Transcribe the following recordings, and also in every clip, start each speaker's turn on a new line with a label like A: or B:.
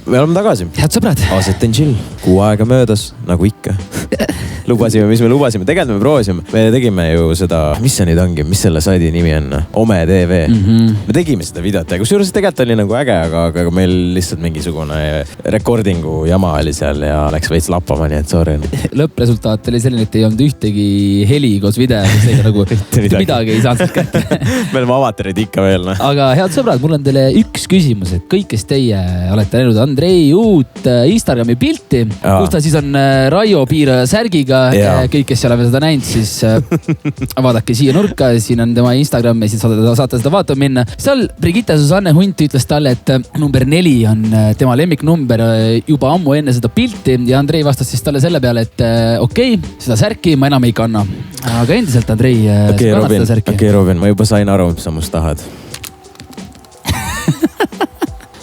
A: Me oleme tagasi.
B: Head sõbrad.
A: Aset and chill. Kuu aega möödas, nagu ikka. Lubasime, mis me lubasime. Tegelikult me proovisime. Me tegime ju seda, mis see nüüd ongi, mis selle saidi nimi on? Ome TV. Me tegime seda videot ja kusjuures tegelikult oli nagu äge, aga meil lihtsalt mingisugune recordingu jama oli seal ja läks veits lappama, nii et sorry.
B: Lõppresultaat oli selline, et ei olnud ühtegi heli koos video, seega nagu midagi ei saanud kätte.
A: Me oleme avatarid ikka veel.
B: Aga head sõbrad, mul on teile üks küsimus, et kõik, kes teie olete näinud Andrei uut Instagrami pilti, kus ta siis on Raio Piiraja särgiga. Kõik, kes oleme seda näinud, siis vaadake siia nurka, siin on tema Instagram ja siis saate seda vaatama minna. Seal Brigitte Susanne Hunt ütles talle, et number 4 on tema lemmiknumber juba ammu enne seda pilti ja Andrei vastas siis talle selle peale, et okei, seda särki ma enam ei kanna. Aga endiselt Andrei, sa kannad seda särki.
A: Okei, Robin, ma juba sain aru, mis sa must tahad.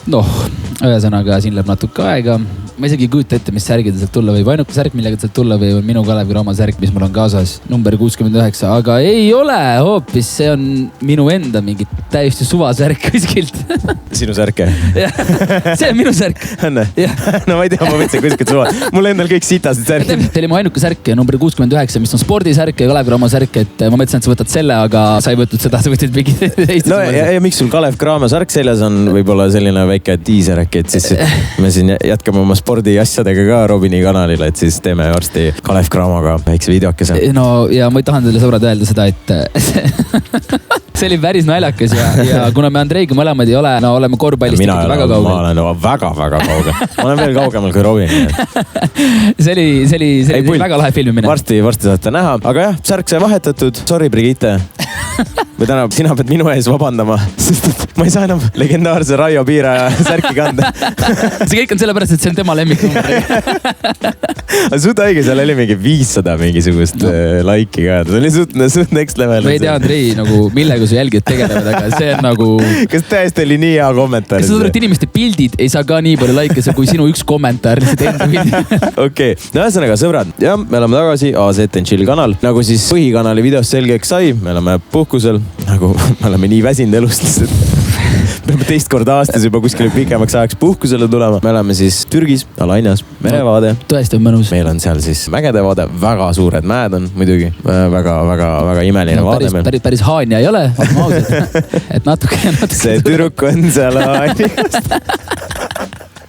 B: Noh, ühesõnaga siin läheb natuke aega. Ma isegi ei kujuta ette, mis särgid sealt tulla võib. Ainuke särk, millega sealt tulla või on minu Kalev Cramo särk, mis mul on kaasas. Number 69, aga ei ole hoopis. See on minu enda mingi täiesti suva särk kuskilt.
A: Sinu särke?
B: See on minu särk.
A: Õnne? No ma ei tea, ma võtsin kuskilt suva. Mul endal kõik sitasid särgid.
B: See oli mu ainuke särk, number 69, mis on spordisärk ja Kalev Cramo särk. Et ma mõtlesin, et sa võtad selle, aga sa ei võtnud seda, sa võtsid mingi teist.
A: No ja miks sul Kalev Cramo särk seljas on võib-olla selline väike teaser äkki, et siis me siin jätkame oma spordiasjadega ka Robini kanalile, et siis teeme varsti Kalev Cramoga väikse videokese.
B: No ja ma tahan teile sõbrad öelda seda, et see oli päris naljakas ja kuna me Andreiga mõlemad ei ole, no oleme korvpallist ikkagi väga kaugel.
A: Ma olen väga kaugel. Ma olen veel kaugemal kui Robin.
B: See oli väga lahe filmimine.
A: Varsti saate näha, aga jah, särk sai vahetatud. Sorry, Brigitte. Või täna sina pead minu ees vabandama, sest ma ei saa enam legendaarse Raio Piiraja särki kanda.
B: See kõik on sellepärast, et see on tema lemmiknumber.
A: Suht õige, seal oli mingi 500 mingisugust laiki ka. See oli suht next level.
B: Ma ei tea, Andrei, nagu millega su jälgid tegelevad, aga see on nagu...
A: Kas tõesti oli nii hea kommentaar?
B: Kas sa tunned, et inimeste pildid ei saa ka nii palju laike, kui sinu üks kommentaar.
A: Okei, no ühesõnaga sõbrad, jah, me oleme tagasi Aset and Chill kanal. Nagu siis põhikanali videos selgeks sai, me oleme puhkusel, nagu me oleme nii väsinud elust. Peame teist korda aastas juba kuskile pikemaks ajaks puhkusele tulema. Me oleme siis Türgis, Alanias, merevaade.
B: Tõesti on mõnus.
A: Meil on seal siis mägede vaade, väga suured mäed on muidugi. Väga imeline vaade meil.
B: Päris Haanja ei ole, ma ausalt. Et natuke.
A: See tüdruk on seal Haanjast.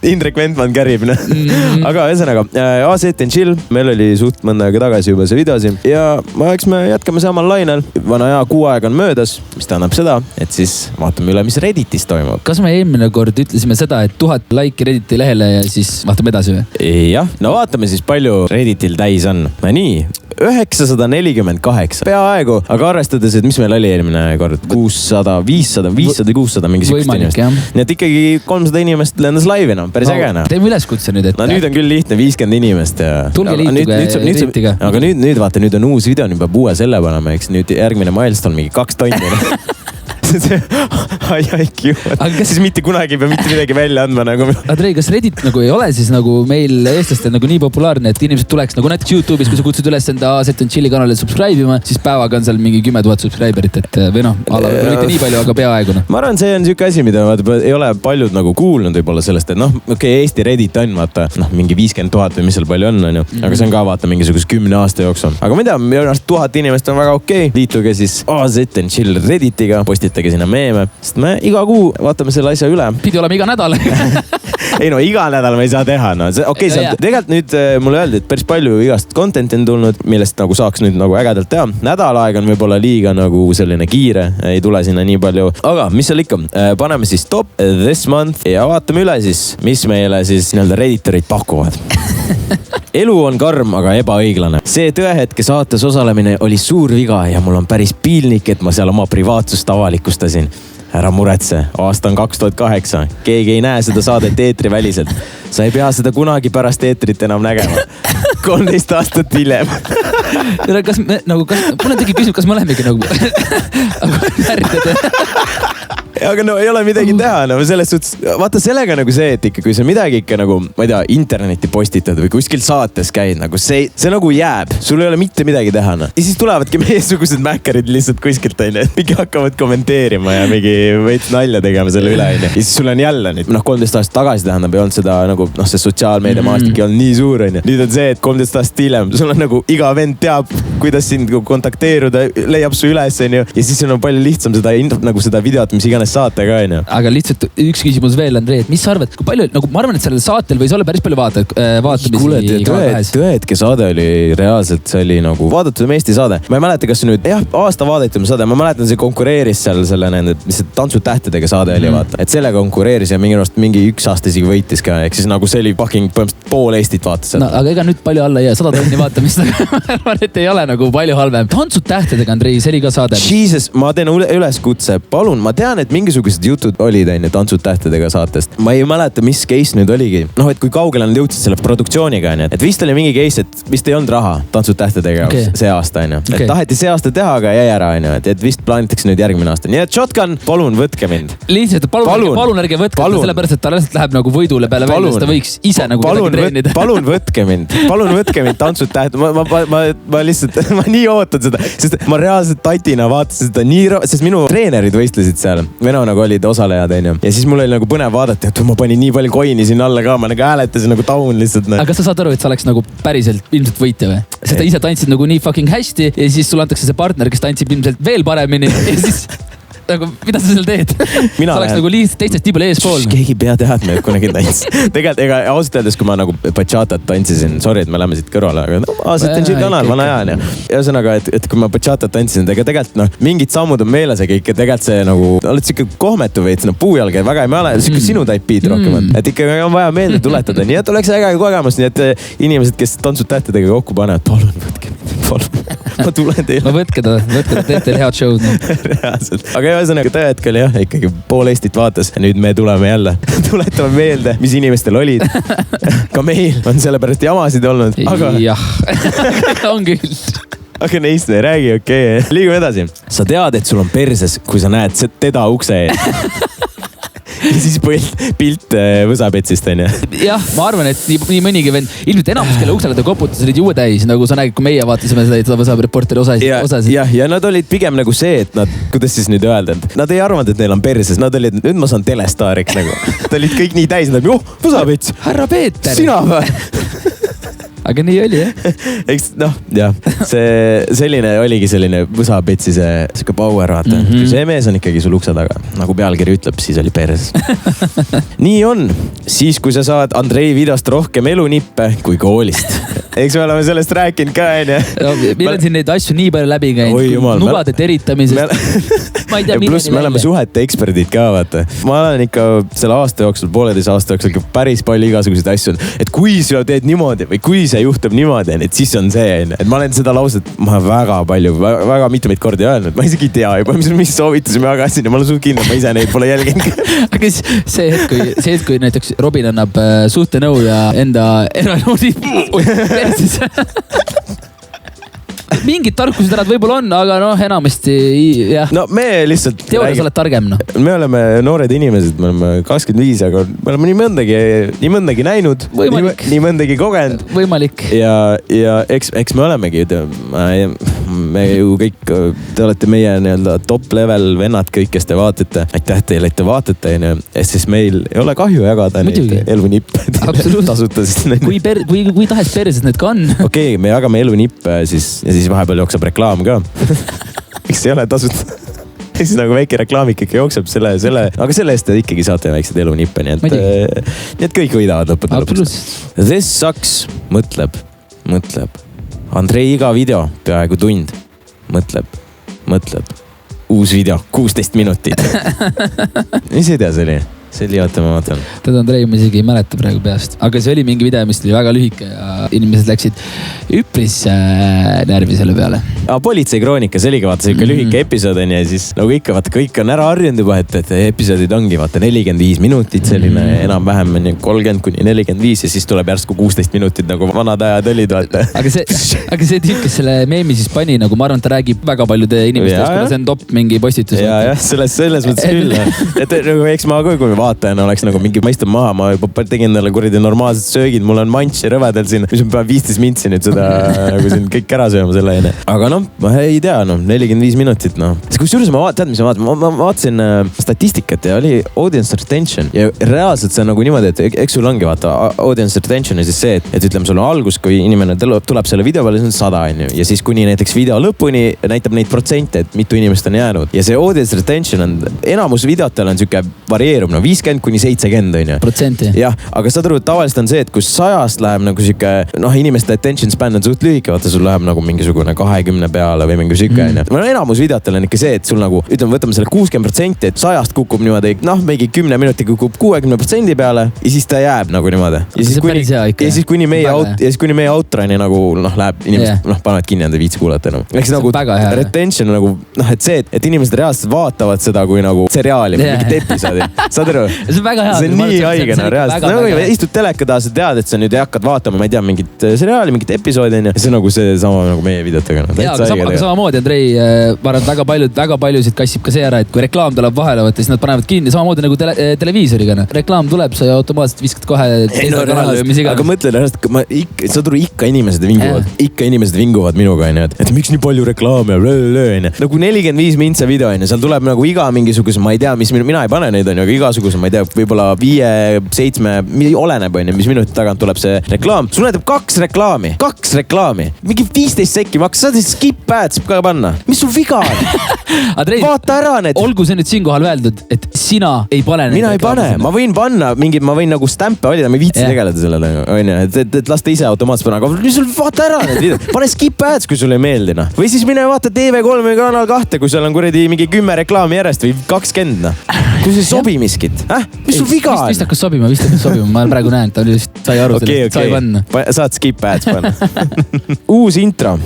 A: Indrek Ventman kärib, Aga ühesõnaga, Aset and Chill, meil oli suht mõnda aega tagasi juba see videosi ja eks me jätkame samal lainel. Vana hea 6 aeg on möödas, mis tähendab seda, et siis vaatame üle, mis Redditis toimub.
B: Kas me eelmine kord ütlesime seda, et 1000 laiki Redditi lehele ja siis vaatame edasi või?
A: Jah, no vaatame siis palju Redditil täis on. Nii, 948, peaaegu, aga arvestades, et mis meil oli eelmine kord, 600, 500 või 600 mingi sükst inimest. Nii et ikkagi 300 inimest lendas laivi, päris ägena.
B: Teeme üleskutse nüüd, et...
A: No nüüd on küll lihtne 50 inimest ja...
B: Tulge liituge Redditiga.
A: Aga nüüd vaata, nüüd on uus video, nüüd peab uue selle panema, eks nüüd järgmine milestone mingi 2 tonni. Aga siis mitte kunagi ei pea mitte midagi välja andma nagu.
B: Andrei, kas Reddit nagu ei ole siis nagu meil eestlastel nagu nii populaarne, et inimesed tuleks nagu näiteks YouTube'is, kui sa kutsud üles enda Aset and Chilli kanalile subscribe ima, siis päevaga on seal mingi 10 000 subscriberit, et või noh, mitte nii palju, aga peaaegu.
A: Ma arvan, see on siuke asi, mida ei ole paljud nagu kuulnud võib-olla sellest, et Eesti Reddit on vaata, mingi 50 000 või mis seal palju on, aga see on ka vaata mingisugust 10 aasta jooksul. Aga mida, minu arust 1000 inimest on väga okei. Liituge siis Aset and Chill Redditiga, postitage sinna meeme, sest me iga kuu vaatame selle asja üle.
B: Pidi olema iga nädal.
A: Ei no iga nädal me ei saa teha, tegelikult nüüd mulle öeldi, et päris palju igast content'i on tulnud, millest nagu saaks nüüd nagu ägedalt teha. Nädal aeg on võib-olla liiga nagu selline kiire, ei tule sinna nii palju, aga mis seal ikka, paneme siis top this month ja vaatame üle siis, mis meile siis nii-öelda Redditorid pakuvad. Elu on karm, aga ebaõiglane. See Tõehetke saates osalemine oli suur viga ja mul on päris piilnik, et ma seal oma privaatsust avalikustasin. ära muretse, aasta on 2008, keegi ei näe seda saadet eetriväliselt. Sa ei pea seda kunagi pärast eetrit enam nägema. 13 aastat hiljem.
B: Kas me nagu, mulle tegi küsimus, kas me olemegi nagu närvidad.
A: Aga no ei ole midagi teha, no selles suhtes, vaata sellega nagu see, et ikka, kui sa midagi ikka nagu, ma ei tea, internetti postitad või kuskil saates käid, nagu see nagu jääb, sul ei ole mitte midagi teha, no. Ja siis tulevadki meiesugused mäkkerid lihtsalt kuskilt, on ju, et mingi hakkavad kommenteerima ja mingi veits nalja tegema selle üle, on ju. Ja siis sul on jälle nüüd, 13 aastat tagasi tähendab, ei olnud seda nagu, see sotsiaalmeedia maastik ei olnud nii suur, on ju. Nüüd on see, et 13 aastat hiljem, sul on nagu iga vend teab, kuidas sind kontakteeruda, leiab su üles, on ju. Ja siis on palju lihtsam seda videot, mis iganes saatega, on ju.
B: Aga lihtsalt üks küsimus veel, Andrei, et mis sa arvad, kui palju, nagu ma arvan, et sellel saatel võis olla päris palju vaatamisi.
A: Kuule, tõetke saade oli reaalselt, see oli nagu vaadatud Eesti saade. Ma ei mäleta, kas see nüüd, aasta vaadatum saade, ma mäletan, see konkureeris seal selle nende, mis see Tantsutähtedega saade oli, vaata. Et selle konkureeris ja mingi üks aasta isegi võitis ka, ehk siis nagu see oli fucking põhimõtteliselt pool Eestit vaatas seda.
B: No, aga ega nüüd palju alla ei jää, 100 tonni vaatamist, ma arvan, et ei ole nagu palju halvem. Tantsutähtedega, Andrei, see oli ka saade.
A: Jesus, ma teen üleskutse, palun, ma tean, et mingisugused jutud olid enne Tantsutähtedega saatest. Ma ei mäleta, mis case nüüd oligi. Noh, et kui kaugele nad jõudsid selle produktsiooniga, on ju. Et vist oli mingi case, et vist ei olnud raha Tantsutähtedega see aasta, on ju. Et taheti see aasta teha, aga jäi ära, on ju. Et vist plaanitakse nüüd järgmine aasta. Nii et Shotgun, palun võtke mind.
B: Lihtsalt, palun ärge võtke, sellepärast, et ta lihtsalt läheb nagu võidule peale välja, ta võiks ise nagu midagi treenida.
A: Palun võtke mind Tantsutähted. Ma lihtsalt, ma nii ootan seda, sest ma reaalselt tatina vaatasin seda nii, sest minu treenerid võistlesid seal. Veno nagu olid osalejad, on ju. Ja siis mul oli nagu põnev vaadata, et ma panin nii palju coin'i siin alla ka, ma nagu hääletasin nagu taun lihtsalt.
B: Aga kas sa saad aru, et sa oleks nagu päriselt ilmselt võitja või? Sest ta ise tantsid nagu nii fucking hästi ja siis sulle antakse see partner, kes tantsib ilmselt veel paremini ja siis nagu, mida sa seal teed? Sa oleks nagu lihtsalt teistest nii palju eespool.
A: Keegi pea teadma, et kunagi tants. Tegelikult, ega ausalt öeldes, kui ma nagu bachatat tantsisin, sorry, et me läheme siit kõrvale, aga aastat on siit kanal, vana ajan. Ja ühesõnaga, et kui ma bachatat tantsisin, tegelikult mingid sammud on meeles, aga ikka tegelikult see nagu, oled siuke kohmetu veits, puujalge, väga ei mäle, siuke sinu type beat rohkem. Et ikka on vaja meelde tuletada, nii et oleks äge kogemus, nii et inimesed, kes Tantsutähtedega kokku panevad, palun võtke mind, palun. Ma tulen teile.
B: No võtke ta, teed teile head show'd.
A: Reaalselt. Aga ühesõnaga tõetk oli jah, ikkagi pool Eestit vaatas ja nüüd me tuleme jälle. Tuletame meelde, mis inimestel olid. Ka meil on sellepärast jamasid olnud. Aga...
B: Jah, on küll.
A: Aga neist ei räägi, okei. Liigume edasi. Sa tead, et sul on perses, kui sa näed teda ukse ees. Ja siis pilt võsapetsist, on ju.
B: Jah, ma arvan, et nii mõnigi vend, ilmselt enamus, kelle uksele ta koputas, olid juue täis, nagu sa nägid, kui meie vaatasime seda võsareporteri osasid. Ja nad olid pigem nagu see, et nad, kuidas siis nüüd öelda, et nad ei arvanud, et neil on perses, nad olid, nüüd ma saan telestaariks nagu. Nad olid kõik nii täis, nad olid, võsapets. Härra Peeter.
A: Sina või?
B: Aga nii oli, jah?
A: Eks jah, selline oligi selline võsapetsi see power, vaata. Kui see mees on ikkagi sul ukse taga, nagu pealkiri ütleb, siis oli perses. Nii on. Siis, kui sa saad Andrei videost rohkem elunippe kui koolist. Eks me oleme sellest rääkinud ka, on ju.
B: Meil on siin neid asju nii palju läbi käinud. Nubade teritamisest. Ma ei tea,
A: pluss me oleme suhete eksperdid ka, vaata. Ma olen ikka selle aasta jooksul, 1,5 aasta jooksul päris palju igasuguseid asju. Et kui sa teed niimoodi või kui see juhtub niimoodi, et siis on see, et ma olen seda lauset väga palju, väga mitmeid kordi öelnud. Ma isegi ei tea juba, mis soovitusi ma jagasin ja ma olen suht kindel, ma ise neid pole jälginud.
B: Aga see hetk, kui näiteks Robin annab suhtenõu ja enda eraelu persis. Mingid tarkuseterad võib-olla on, aga enamasti jah.
A: No me lihtsalt...
B: Teoorias oled targem,
A: Me oleme noored inimesed, me oleme 25, aga me oleme nii mõndagi näinud.
B: Võimalik.
A: Nii mõndagi kogenud.
B: Võimalik.
A: Ja eks me olemegi, me ju kõik, te olete meie nii-öelda top level vennad kõik, kes te vaatate. Aitäh teile, et te vaatate, siis meil ei ole kahju jagada neid elunippe. Tasuta siis.
B: Kui tahes perses need ka on.
A: Okei, me jagame elunippe ja siis vahepeal jookseb reklaam ka. Eks ei ole tasuta. Siis nagu väike reklaamik ikka jookseb aga selle eest te ikkagi saate väiksed elunippe, nii et kõik võidavad lõpuks. This sucks, mõtleb. Andrei iga video, peaaegu tund. Mõtleb. Uus video, 16 minutit. Mis idea see oli? Selli, oota, ma vaatan.
B: Teda Andrei ma isegi ei mäleta praegu peast, aga see oli mingi video, mis oli väga lühike ja inimesed läksid üpris närvi selle peale.
A: Politseikroonika, see oligi vaata siuke lühike episood on ja siis nagu ikka vaata kõik on ära harjunud juba, et episoodid ongi vaata 45 minutit selline enam-vähem on 30-45 ja siis tuleb järsku 16 minutit nagu vanad ajad olid vaata.
B: Aga see tüüp, kes selle meemi siis pani, nagu ma arvan, ta räägib väga paljude inimestest, kuna see on top mingi postitus.
A: Ja, selles mõttes küll. Et nagu eks ma kui vaatajana oleks nagu mingi, ma istun maha, ma juba tegin talle kuradi normaalsed söögid, mul on manši rõvedel siin, mis on peab 15 mintsi nüüd seda nagu siin kõik ära sööma selle enne. Aga noh, ma ei tea, 45 minutit noh. Kusjuures ma tead, mis ma vaatasin statistikat ja oli audience retention ja reaalselt see on nagu niimoodi, et eks sul ongi vaata audience retention ja siis see, et ütleme sul on algus, kui inimene tuleb selle video peale, see on 100 on ju. Ja siis kuni näiteks video lõpuni näitab neid protsente, et mitu inimest on jäänud. Ja see audience retention on, enamus videotel on siuke varieerub, 50-70 on ju.
B: Protsenti.
A: Jah, aga saad aru, et tavaliselt on see, et kui 100-st läheb nagu siuke, inimeste attention span on suht lühike, vaata sul läheb nagu mingisugune 20 peale või mingi siuke on ju. Enamus videotel on ikka see, et sul nagu, ütleme, võtame selle 60%, et 100-st kukub niimoodi, mingi 10 minuti kukub 60% peale ja siis ta jääb nagu niimoodi. Ja siis kuni meie outrani nagu läheb inimesed, panevad kinni enda viits kuulata enam. Eks nagu retention nagu, et see, et inimesed reaalselt vaatavad seda kui nagu seriaali või mingit episoodi. Saad aru?
B: See on väga hea.
A: See on nii haigena reaalselt. Istud teleka taas ja tead, et sa nüüd hakkad vaatama, ma ei tea, mingit seriaali, mingit episoodi on ja see on nagu see sama nagu meie videotega.
B: Aga samamoodi, Andrei, ma arvan, väga paljusid kassib ka see ära, et kui reklaam tuleb vahele, siis nad panevad kinni, samamoodi nagu televiisoriga. Reklaam tuleb, sa automaatselt viskad kohe teisele kanalile või mis iganes.
A: Aga mõtle, sa turu ikka inimesed vinguvad minuga, et miks nii palju reklaame ja nagu 45 mintse video, seal tuleb nagu iga mingisuguse, ma ei tea, mis mina ei pane neid, aga igasuguse, ma ei tea, võib-olla 5-7, oleneb, mis minuti tagant tuleb see reklaam. Sul näitab 2 reklaami, mingi 15 sekki maks, saad siis skip ads ka panna. Mis sul viga on?
B: Andrei,
A: vaata ära need.
B: Olgu see nüüd siinkohal öeldud, et sina ei pane.
A: Mina ei pane, ma võin panna mingid, ma võin nagu stampe valida, ma ei viitsi tegeleda sellele, on ju, et lasta ise automaatselt panna, aga mis sul vaata ära need videod, pane skip ads, kui sul ei meeldi. Või siis mine vaata TV3 või Kanal 2, kui seal on kuradi mingi 10 reklaami järjest või 20. Kui see sobi miskit, mis sul viga on?
B: Vist hakkas sobima, ma praegu näen, ta just sai aru sellest, sai panna.
A: Saad skip ads panna. Uus intro.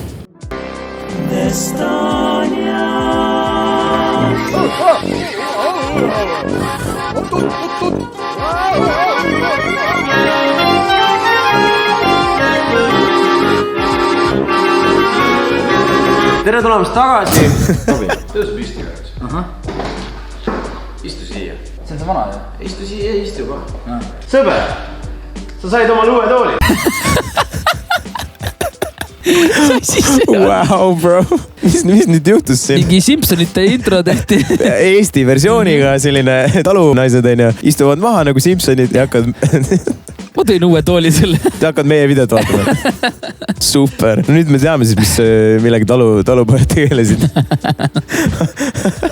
A: Tere tulemast tagasi.
C: Tõus püsti käeks. Istu siia.
B: See on see vana, jah?
C: Istu siia, istu kohe. Sõber, sa said oma uue tooli.
A: Wow, bro. Mis nüüd juhtus siin?
B: Mingi Simpsonite intro tehti.
A: Eesti versiooniga selline talunaised istuvad maha nagu Simpsonid ja hakkad...
B: Ma tõin uue tooli sulle.
A: Te hakkad meie videot vaatama. Super. Nüüd me teame siis, mis millegi talupojad tegelesid.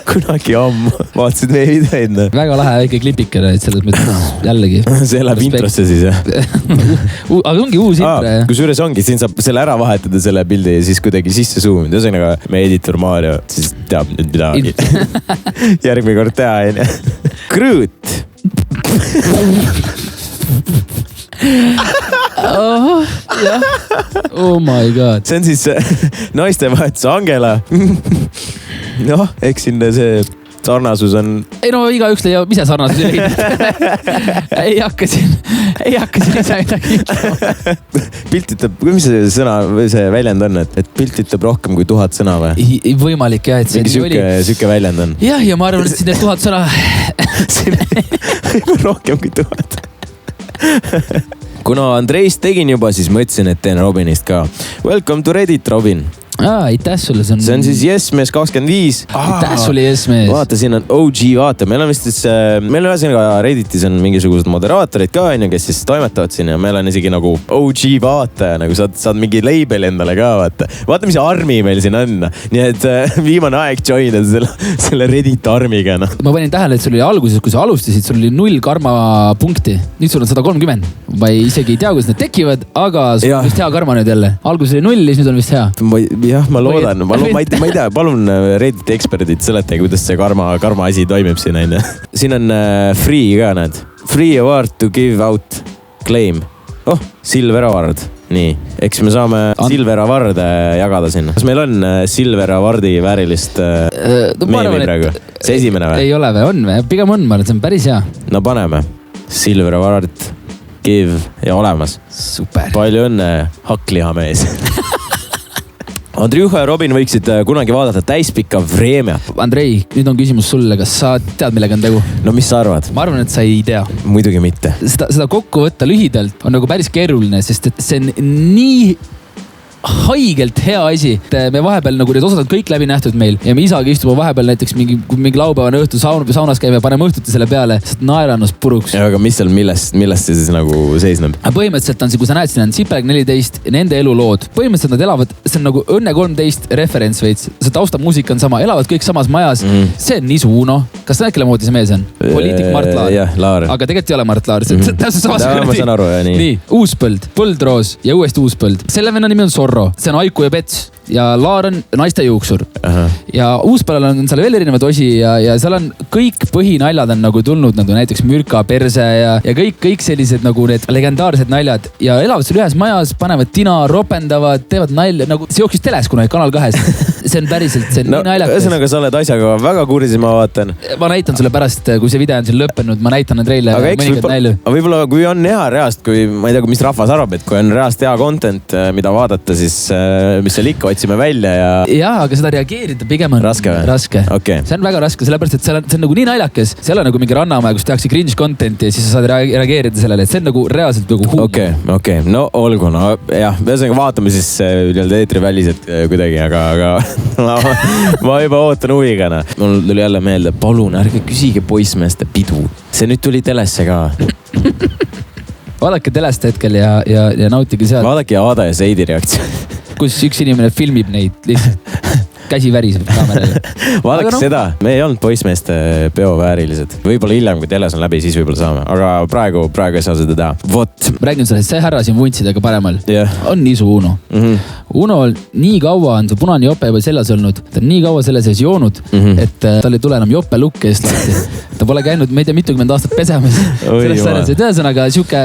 A: Kunagi ammu vaatasid meie videoid.
B: Väga lahe väike klipikene, et selles mõttes jällegi.
A: See läheb introsse siis, jah?
B: Aga ongi uus intro, jah?
A: Kusjuures ongi, siin saab selle ära vahetada selle pildi ja siis kuidagi sisse zoomida. Ühesõnaga, meie editor Maarja siis teab nüüd midagi. Järgmine kord teha, on ju. Groot.
B: Jah. Oh my god.
A: See on siis naistevahetuse Angela. Eks siin see sarnasus on...
B: Ei igaüks leiab ise sarnasus ei hakka siin ise midagi.
A: Pilt ütleb, mis see sõna või see väljend on, et pilt ütleb rohkem kui 1000 sõna või?
B: Võimalik jah, et see
A: nii oli. Siuke väljend on.
B: Jah, ja ma arvan, et siin 1000 sõna.
A: Rohkem kui 1000. Kuna Andreist tegin juba, siis mõtlesin, et teen Robinist ka. Welcome to Reddit, Robin.
B: Aitäh sulle.
A: See on siis Yesmees 25.
B: Aitäh sulle, Yesmees.
A: Vaata, siin on OG, vaata. Meil on vist siis, meil on ühesõnaga Redditis on mingisugused moderaatorid ka, kes siis toimetavad siin ja meil on isegi nagu OG vaataja, nagu saad mingi label endale ka, vaata. Vaata, mis armi meil siin on. Nii et viimane aeg joinida selle Reddit armiga.
B: Ma panin tähele, et sul oli alguses, kui sa alustasid, sul oli 0 karma punkti. Nüüd sul on 130. Ma isegi ei tea, kuidas need tekivad, aga sul on vist hea karma nüüd jälle. Alguses oli 0 ja nüüd on vist hea.
A: jah, ma loodan, ma ei tea, palun Redditi eksperdid seletage, kuidas see karma asi toimib siin, on ju. Siin on free ka, näed. Free award to give out claim. Silver award. Nii, eks me saame Silver Awarde jagada sinna. Kas meil on Silver Awardi väärilist meemi praegu? See esimene või?
B: Ei ole või, on või? Pigem on, ma arvan, see on päris hea.
A: No paneme. Silver Award, give ja olemas.
B: Super.
A: Palju õnne, hakklihamees. Andrjuha ja Robin võiksid kunagi vaadata täispikka Vremja.
B: Andrei, nüüd on küsimus sulle, kas sa tead, millega on tegu?
A: No mis sa arvad?
B: Ma arvan, et sa ei tea.
A: Muidugi mitte.
B: Seda kokku võtta lühidalt on nagu päris keeruline, sest et see on nii haigelt hea asi. Me vahepeal nagu need osad on kõik läbi nähtud meil ja me isaga istume vahepeal näiteks mingi laupäevane õhtu saunas käime ja paneme õhtuti selle peale, sest naerannus puruks.
A: Ja aga mis seal, millest see siis nagu seisneb?
B: Põhimõtteliselt on see, kui sa näed, siin on Sipelg 14, nende elulood. Põhimõtteliselt nad elavad, see on nagu Õnne 13 referents veits. See taustamuusika on sama, elavad kõik samas majas. See on Nisu Uno. Kas sa näed, kelle moodi see mees on? Poliitik Mart Laar.
A: Jah, Laar.
B: Aga tegelikult ei ole Mart Laar. Ma
A: saan aru, ja nii.
B: Nii, Uuspõld, Põldroos ja uuesti Uuspõld. Selle venna nimi on Sorro. See on Aiku ja Pets ja Laar on naiste juuksur. Ja Uuspõllal on seal veel erinevad osi ja seal on kõik põhinaljad on nagu tulnud nagu näiteks Mürka, Perse ja kõik sellised nagu need legendaarsed naljad ja elavad seal ühes majas, panevad tina, ropendavad, teevad nalja nagu see jooksis teles kunagi Kanal 2. See on päriselt, see on nii naljakas.
A: Ühesõnaga, sa oled asjaga väga kursis, ma vaatan.
B: Ma näitan sulle pärast, kui see video on siin lõppenud, ma näitan Andreile mõningad nalju.
A: Aga võib-olla kui on hea reast, kui ma ei tea, mis rahvas arvab, et kui on reast hea content, mida vaadata, siis mis seal ikka otsime välja ja...
B: Jaa, aga seda reageerida pigem on
A: raske.
B: Okay. See on väga raske, sellepärast, et see on nagu nii naljakas. See on nagu mingi rannamäe, kus tehakse cringe contenti ja siis sa saad reageerida sellele, et see on nagu reaalselt nagu huumor.
A: Okay. No olgu, no jah, ühesõnaga vaatame siis eetri väliselt kuidagi, aga ma juba ootan huvigana. Mul tuli jälle meelde, palun ärge küsige poissmeeste pidu. See nüüd tuli telesse ka.
B: Vaadake telest hetkel ja nautige seal.
A: Vaadake Aada ja Seidi reaktsioon.
B: Kus üks inimene filmib neid lihtsalt. Käsi väriseb kaameraga.
A: Vaadake seda, me ei olnud poissmeeste peo väärilised. Võib-olla hiljem, kui teles on läbi, siis võib-olla saame. Aga praegu ei saa seda teha. Vot.
B: Räägin sulle, see härra siin vuntsidega paremal on Nisu Uno. Uno nii kaua on see punane jope juba seljas olnud. Ta on nii kaua selle sees joonud, et tal ei tule enam jope lukke eest lahti. Ta pole käinud, me ei tea, mitukümmend aastat pesemas. Sellest sarjas, et ühesõnaga siuke...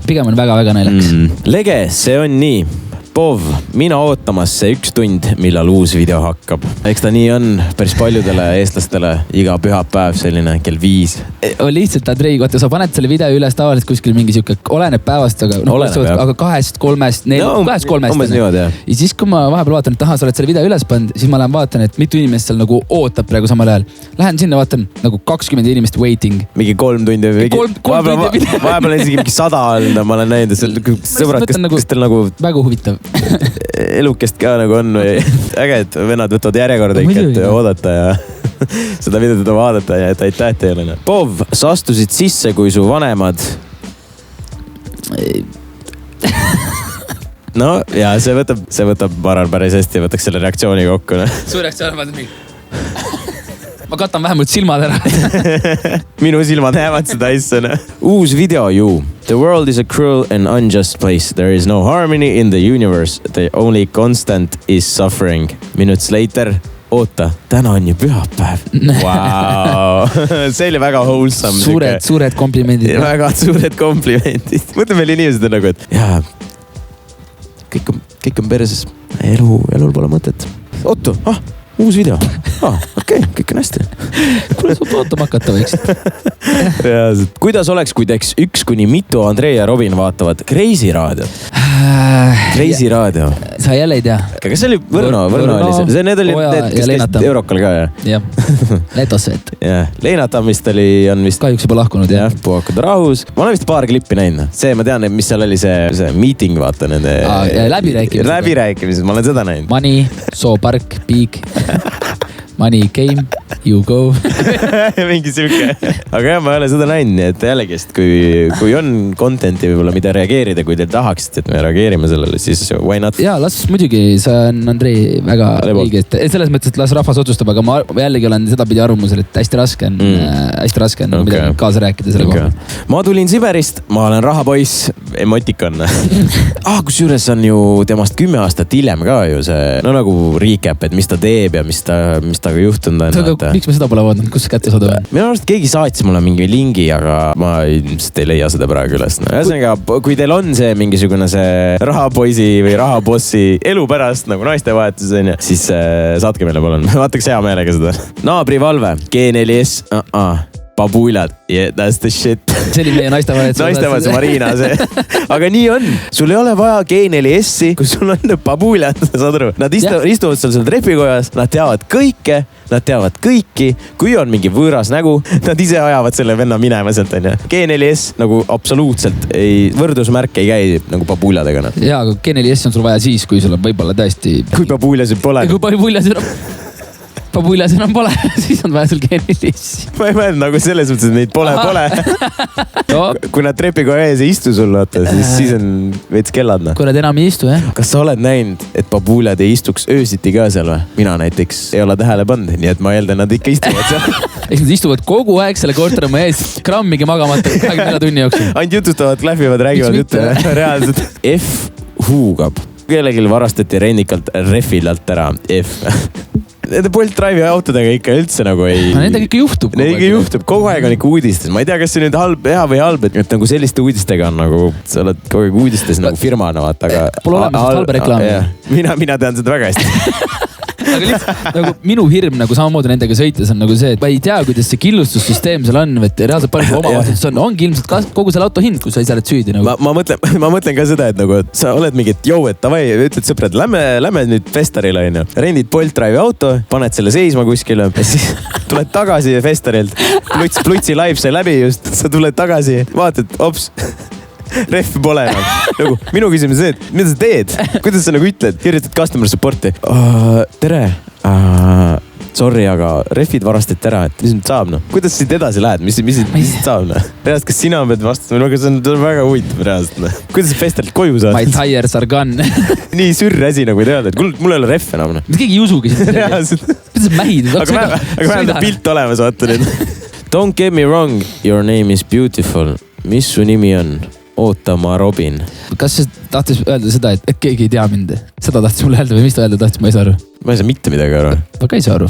B: pigem on väga-väga naljakas.
A: Lege, see on nii. Pov, mina ootamas see 1 tund, millal uus video hakkab. Eks ta nii on päris paljudele eestlastele iga pühapäev selline kell 5.
B: Lihtsalt, Andrei, sa paned selle video üles tavaliselt kuskil mingi siuke, oleneb päevast, aga 2, 3, 4, 2, 3. Ja siis, kui ma vahepeal vaatan, et sa oled selle video üles pannud, siis ma lähen vaatan, et mitu inimest seal nagu ootab praegu samal ajal. Lähen sinna, vaatan nagu 20 inimest waiting.
A: Mingi 3 tundi. Vahepeal isegi mingi 100 on, ma olen näinud. Sõbrad, kas teil nagu...
B: Väga huvitav.
A: Elukest ka nagu on või äge, et vennad võtavad järjekorda ikka, et oodata ja seda videot vaadata ja et aitäh teile. Pov, sa astusid sisse, kui su vanemad... No ja see võtab Maran päris hästi, võtaks selle reaktsiooni kokku.
B: Suur reaktsioon, ma mõtlen mingi. Ma katan vähemalt silmad ära.
A: Minu silmad näevad seda asja. Uus video ju. The world is a cruel and unjust place. There is no harmony in the universe. The only constant is suffering. Minutes later. Oota, täna on ju pühapäev. Wow. See oli väga wholesome.
B: Suured komplimendid.
A: Väga suured komplimendid. Mõtle meil inimesed on nagu, et jaa, kõik on perses. Elul pole mõtet. Otto, uus video. Okei, kõik on hästi.
B: Kuule, sa ootama hakata võiksid.
A: Kuidas oleks, kui teeks 1 kuni mitu Andrei ja Robin vaatavad Kreisi raadiot? Kreisi raadio.
B: Sa jälle ei tea.
A: Kas see oli Võrno oli see? Need olid need, kes käisid Eurokal ka, jah?
B: Jah, Letosvet.
A: Leina Tammist on vist...
B: Kahjuks juba lahkunud, jah.
A: Puhakad rahus. Ma olen vist paar klippi näinud. See, ma tean, mis seal oli see meeting, vaata nende... Läbirääkimised, ma olen seda näinud.
B: Money, Soo Park, Big, Money Game. You go.
A: mingi siuke. Aga jah, ma ei ole seda näinud, nii et jällegi, kui on content'i võib-olla, mida reageerida, kui te tahaksite, et me reageerime sellele, siis why not?
B: Jaa, las muidugi, see on Andrei väga õige, et selles mõttes, et las rahvas otsustab, aga ma jällegi olen sedapidi arvamusel, et hästi raske on okay. Midagi kaasa rääkida selle koha.
A: Ma tulin Siberist, ma olen rahapoiss, emotikon. Kusjuures on ju temast 10 aastat hiljem ka ju see, no nagu recap, et mis ta teeb ja mis ta juhtunud on.
B: Miks me seda pole vaadanud, kus see kätte saada on?
A: Minu arust keegi saatis mulle mingi lingi, aga ma ilmselt ei leia seda praegu üles. Ühesõnaga, kui teil on see mingisugune see rahapoisi või rahapossi elu pärast nagu naistevahetus on, siis saatke meile palun. Vaataks hea meelega seda. Naabrivalve, G4S, babuilad, yeah, that's the shit.
B: See oli meie naistevahetus
A: Marina see. Aga nii on, sul ei ole vaja G4S-i, kui sul on babuilad, saad aru. Nad istuvad seal trepikojas, nad teavad kõike, nad teavad kõiki. Kui on mingi võõras nägu, nad ise ajavad selle venna minema sealt on. G4S nagu absoluutselt võrdusmärk ei käi nagu babuiladega.
B: Jaa, aga G4S on sul vaja siis, kui sul on võib-olla tõesti...
A: Kui babuilasid pole.
B: Pabuilas enam pole, siis on vaja sul G4S.
A: Ma ei mõelnud nagu selles mõttes, et neid pole. No. Kui nad trepikoja ees ei istu sul, siis on veits kellad.
B: Kui nad enam ei istu, jah.
A: Kas sa oled näinud, et pabuilad ei istuks öösiti ka seal või? Mina näiteks ei ole tähele pannud, nii et ma eeldan, nad ikka istuvad seal.
B: Eks nad istuvad kogu aeg selle korterama ees, grammigi magamata 24 tunni jooksul.
A: Ainult jutustavad, klähvivad, räägivad juttu. Reaalselt. F huugab. Kellelgi varastati rennikalt refilalt ära. F. Nende Bolt Drive'i autodega ikka üldse nagu ei...
B: Nendega ikka juhtub.
A: Nendega juhtub. Kogu aeg on ikka uudistes. Ma ei tea, kas see nüüd hea või halb, et nagu selliste uudistega on nagu... Sa oled kogu aeg uudistes nagu firmana, vaata, aga...
B: Pole olemas halba reklaami.
A: Mina tean seda väga hästi.
B: Aga lihtsalt nagu minu hirm nagu samamoodi nendega sõites on nagu see, et ma ei tea, kuidas see killustussüsteem seal on, et reaalselt palju omavastutus on. Ongi ilmselt kogu selle auto hind, kus sa ise oled süüdi nagu.
A: Ma mõtlen ka seda, et nagu et sa oled mingi, et et tavai, ütled sõprad, lähme nüüd Festarile on ju. Rendid Bolt Drive'i auto, paned selle seisma kuskile ja siis tuled tagasi Festarilt. Plutsi live sai läbi just, sa tuled tagasi, vaatad, ops. Rehvi pole enam. Nagu, minu küsimus see, et mida sa teed? Kuidas sa nagu ütled? Kirjutad customer support'i. Tere. Sorry, aga rehvid varastati ära, et mis nüüd saab? No? Kuidas siit edasi lähed? Mis saab? No? Reaalselt, kas sina pead vastama? See on väga huvitav reaalselt. No? Kuidas sa Festarilt koju saad?
B: My tires are gone.
A: Nii sürr asi nagu ei öelda, et mul ei ole rehv enam. No?
B: Keegi ei usugi sind. Kuidas sa mähid?
A: Aga vähemalt pilt olemas, vaata nüüd. Don't get me wrong, your name is beautiful. Mis su nimi on? Oota, ma Robin. Kas
B: sa tahtis öelda seda, et keegi ei tea mind? Seda tahtis mulle öelda või mis ta öelda tahtis, ma ei saa aru.
A: Ma ei saa mitte midagi aru.
B: Ma ka ei saa aru.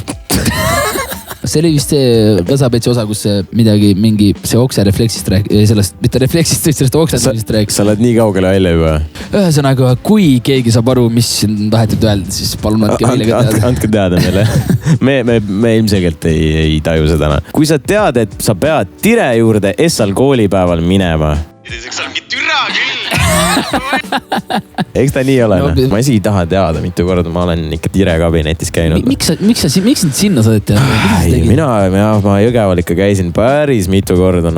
B: See oli vist see Võsapetsi osa, kus mingi see okserefleksist sellest, mitte refleksist, sellest okserefleksist rääkis.
A: Sa oled nii kaugele välja juba.
B: Ühesõnaga, kui keegi saab aru, mis tahetud öelda, siis palun andke meile ka teada.
A: Andke teada meile. Me ilmselgelt ei taju seda. Kui sa tead, et sa pead Tire juurde Essal koolipäeval minema. Eks on mingi türa küll. Eks ta nii ole. No, ma isegi taha teada mitu korda. Ma olen ikka Tire kabinetis käinud.
B: Miks sind sinna saadeti?
A: Ma Jõgeval ikka käisin päris mitu korda.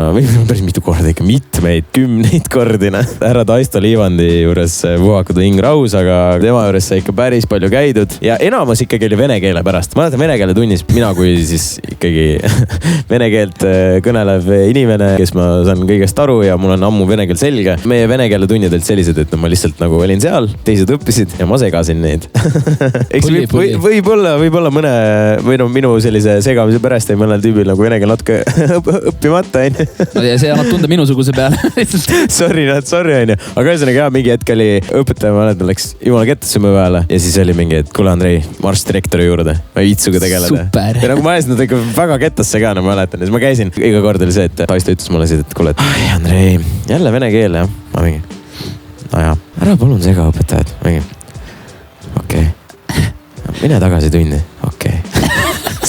A: Päris mitu korda ikka mitmeid, 10 kordi. Härra Taisto Liivandi juures puhakud Ing Raus, aga tema juures sai ikka päris palju käidud. Ja enamus ikkagi oli vene keele pärast. Ma mäletan vene keele tunnis. Mina kui siis ikkagi vene keelt kõnelev inimene, kes ma saan kõigest aru ja mul on ammu vene keel selge. Meie vene keele tunnid olid sellised, et ma lihtsalt nagu olin seal, teised õppisid ja ma segasin neid. Võib-olla mõne või minu sellise segamise pärast ei mõnel tüübil nagu vene keel natuke õppimata.
B: Ja see annab tunda minusuguse peale.
A: Sorry, on ju. Aga ühesõnaga mingi hetk oli õpetaja, ma mäletan, läks jumala kettasse mu peale ja siis oli mingi, et kuule Andrei, marss direktori juurde. Ma ei viitsuga tegeleda.
B: Super.
A: Ja nagu ma ajasin nad ikka väga kettasse ka, ma mäletan. Ja siis ma käisin, iga kord oli see, et Taisto ütles mulle siis, et kuule, et Andrei, jälle vene keel, jah. Ma mingi, no jah, ära palun sega õpetajad. Okei. Mine tagasi tundi. Okei.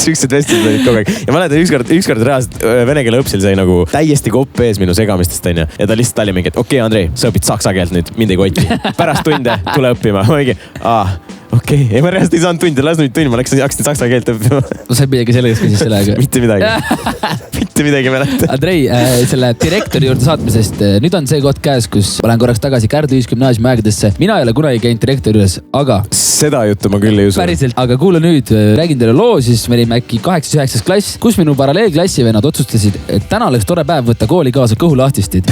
A: Süksed vestid olid kogu aeg. Ja ma mäletan, ükskord reaalselt vene keele õpsil sai nagu täiesti kopp ees minu segamistest, on ju. Ja ta lihtsalt oli mingi, et okei, Andrei, sa õpid saksa keelt nüüd, mind ei koti. Pärast tunde tule õppima. Ma mingi, okei. Ei, ma reaalselt ei saanud tunde, las nüüd tund, ma hakkasin saksa keelt õppima.
B: No sa ei pidagi sellega siis sellega.
A: Mitte midagi. mitte midagi mäleta.
B: Andrei, selle direktori juurde saatmisest. Nüüd on see koht käes, kus olen korraks tagasi Kärdu Ühisgümnaasiumi aegadesse. Mina ei ole kunagi käinud direktori juures, aga...
A: Seda juttu ma küll ei usu.
B: Päriselt, aga kuule nüüd, räägin teile loo, siis me olime äkki 8-9 klass, kus minu paralleelklassivennad otsustasid, et täna oleks tore päev võtta kooli kaasa kõhulahtistid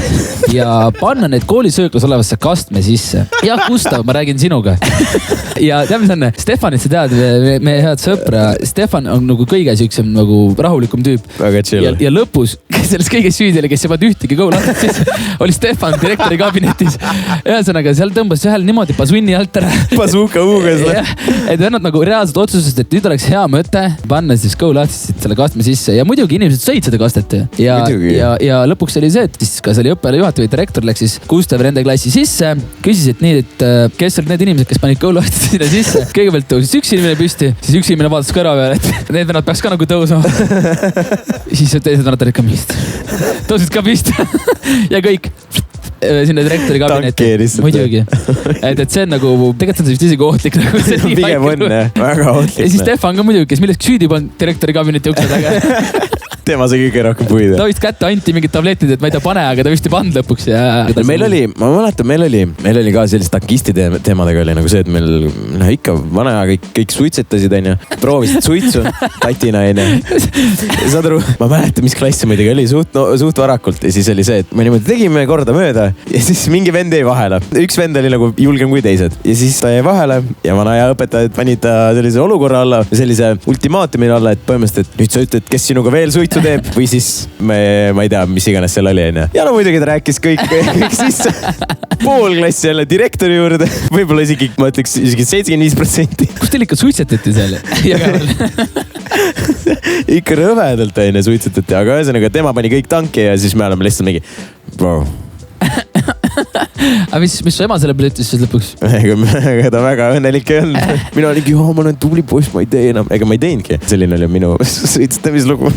B: ja panna need koolisööklas olevasse kastme sisse. Jah, Gustav, ma räägin sinuga. Ja tead, mis on? Stefanit sa tead, meie head sõpra. Stefan on nagu kõige siuksem nagu rahulikum tüüp.
A: Väga chill.
B: Ja lõpus, kes selles kõige süüdele, kes ei pannud ühtegi kõhulahtist, oli Stefan direktori kabinetis. Ühesõnaga, seal tõmbas ühel niimoodi pasunni alt ära.
A: Pasuka uugas.
B: Et vennad nagu reaalselt otsusest, et nüüd oleks hea mõte panna siis kõhulahtist selle kastme sisse. Ja muidugi inimesed sõid seda kastet. Ja lõpuks oli see, et siis kas oli õppealajuhataja või direktor läks siis Gustav nende klassi sisse. Küsis, et nii, et kes olid need inimesed, kes panid kõhulahtist sinna sisse. Kõigepealt tõusis üks inimene püsti, siis üks inimene vaatas kõrva peale, et need vennad peaks ka nagu tõusma. Siis teised vennad olid ka mist. Tõusid ka püsti ja kõik sinna direktori kabinetti. Muidugi. Et see on nagu, tegelikult on see vist isegi ohtlik.
A: Pigem on, väga ohtlik.
B: Ja siis Stefan ka muidugi, kes millest süüdi pannud direktori kabinetti ukse taga.
A: Tema sai kõige rohkem puida.
B: Ta vist kätte anti mingid tabletid, et ma ei tea pane, aga ta vist ei pannud lõpuks.
A: Meil oli, ma mäletan, meil oli ka sellist tankisti teemadega oli nagu see, et meil ikka vana aja kõik suitsetasid, onju. Proovisid suitsu, tatina, onju. Saad aru, ma mäletan, mis klassi muidugi oli suht varakult ja siis oli see, et me niimoodi tegime korda mööda ja siis mingi vend jäi vahele. Üks vend oli nagu julgem kui teised ja siis ta jäi vahele ja vana aja õpetajad panid ta sellise olukorra alla, sellise ultimaatumine alla, et põhimõtteliselt, et nüüd sa ütled, kes sinuga veel suitsu teeb või siis ma ei tea, mis iganes seal oli, onju. Ja no muidugi ta rääkis kõik sisse. Pool klassi jälle direktori juurde. Võib-olla isegi, ma ütleks, isegi 75%.
B: Kus teil ikka suitsetati seal?
A: Ikka rõvedalt onju suitsetati, aga ühesõnaga tema pani kõik tanki ja siis me oleme lihtsalt mingi bro.
B: Aga mis su ema selle peale ütles siis lõpuks?
A: Ega ta väga õnnelik ei olnud. Mina oligi, ma olen tubli poiss, ma ei tee enam. Ega ma ei teinudki. Selline oli minu suitsetamislugu.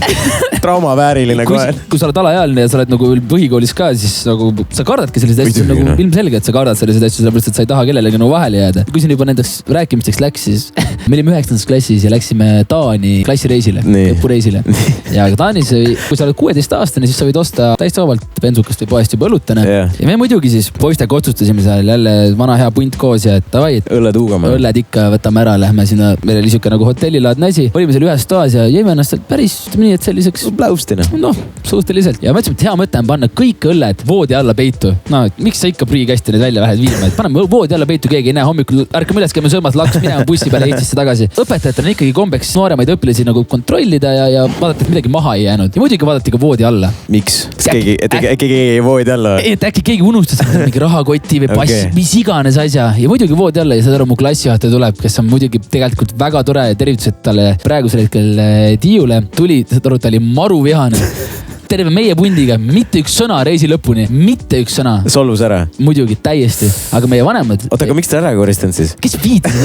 A: Traumavääriline kohe.
B: Kui sa oled alaealine ja sa oled nagu põhikoolis ka, siis nagu sa kardadki sellised asju, nagu ilmselge, et sa kardad sellised asju, sellepärast, et sa ei taha kellelegi nagu vahele jääda. Kui siin juba nendeks rääkimisteks läks, siis me olime 9. klassis ja läksime Taani klassireisile, õppureisile. Ja Taanis, kui sa oled 16-aastane, siis sa võid osta täiesti vabalt bensukast või poest juba õllutena. Ja me muidugi siis poistega otsustasime seal jälle vana hea punt koos ja et davai, et
A: õlled huugama.
B: Õlled ikka võtame ära, lähme sinna, meil oli siuke nagu hotellilaadne asi. Olime seal ühes toas ja jäime ennast sealt päris nii, et selliseks
A: pläustina.
B: Noh, suhteliselt. Ja mõtlesime, et hea mõte on panna kõik õlled voodi alla peitu. No, miks sa ikka prügikästi neid välja vähed viima? Paneme voodi alla peitu, keegi ei näe, hommikul ärkame üles, käime söömas, laks minema bussi peale Eestisse tagasi. Õpetajatel on ikkagi kombeks nooremaid õpilasi nagu kontrollida ja vaadata, et midagi maha ei jäänud. Ja muidugi vaadati ka voodi alla.
A: Miks? Keegi voodi alla?
B: Et äkki keegi unustas mingi rahakoti või pass, mis iganes asja. Ja muidugi voodi alla ja saad aru, mu klassijuhataja tuleb, kes on muidugi tegelikult väga tore tervitused talle praegusel hetkel Tiiule. Tuli, saad aru, ta oli maru vihane. Terve meie pundiga, mitte üks sõna reisi lõpuni, mitte üks sõna.
A: Solvus ära?
B: Muidugi, täiesti. Aga meie vanemad...
A: Oota, aga miks ta ära koristanud siis?
B: Kes viitis?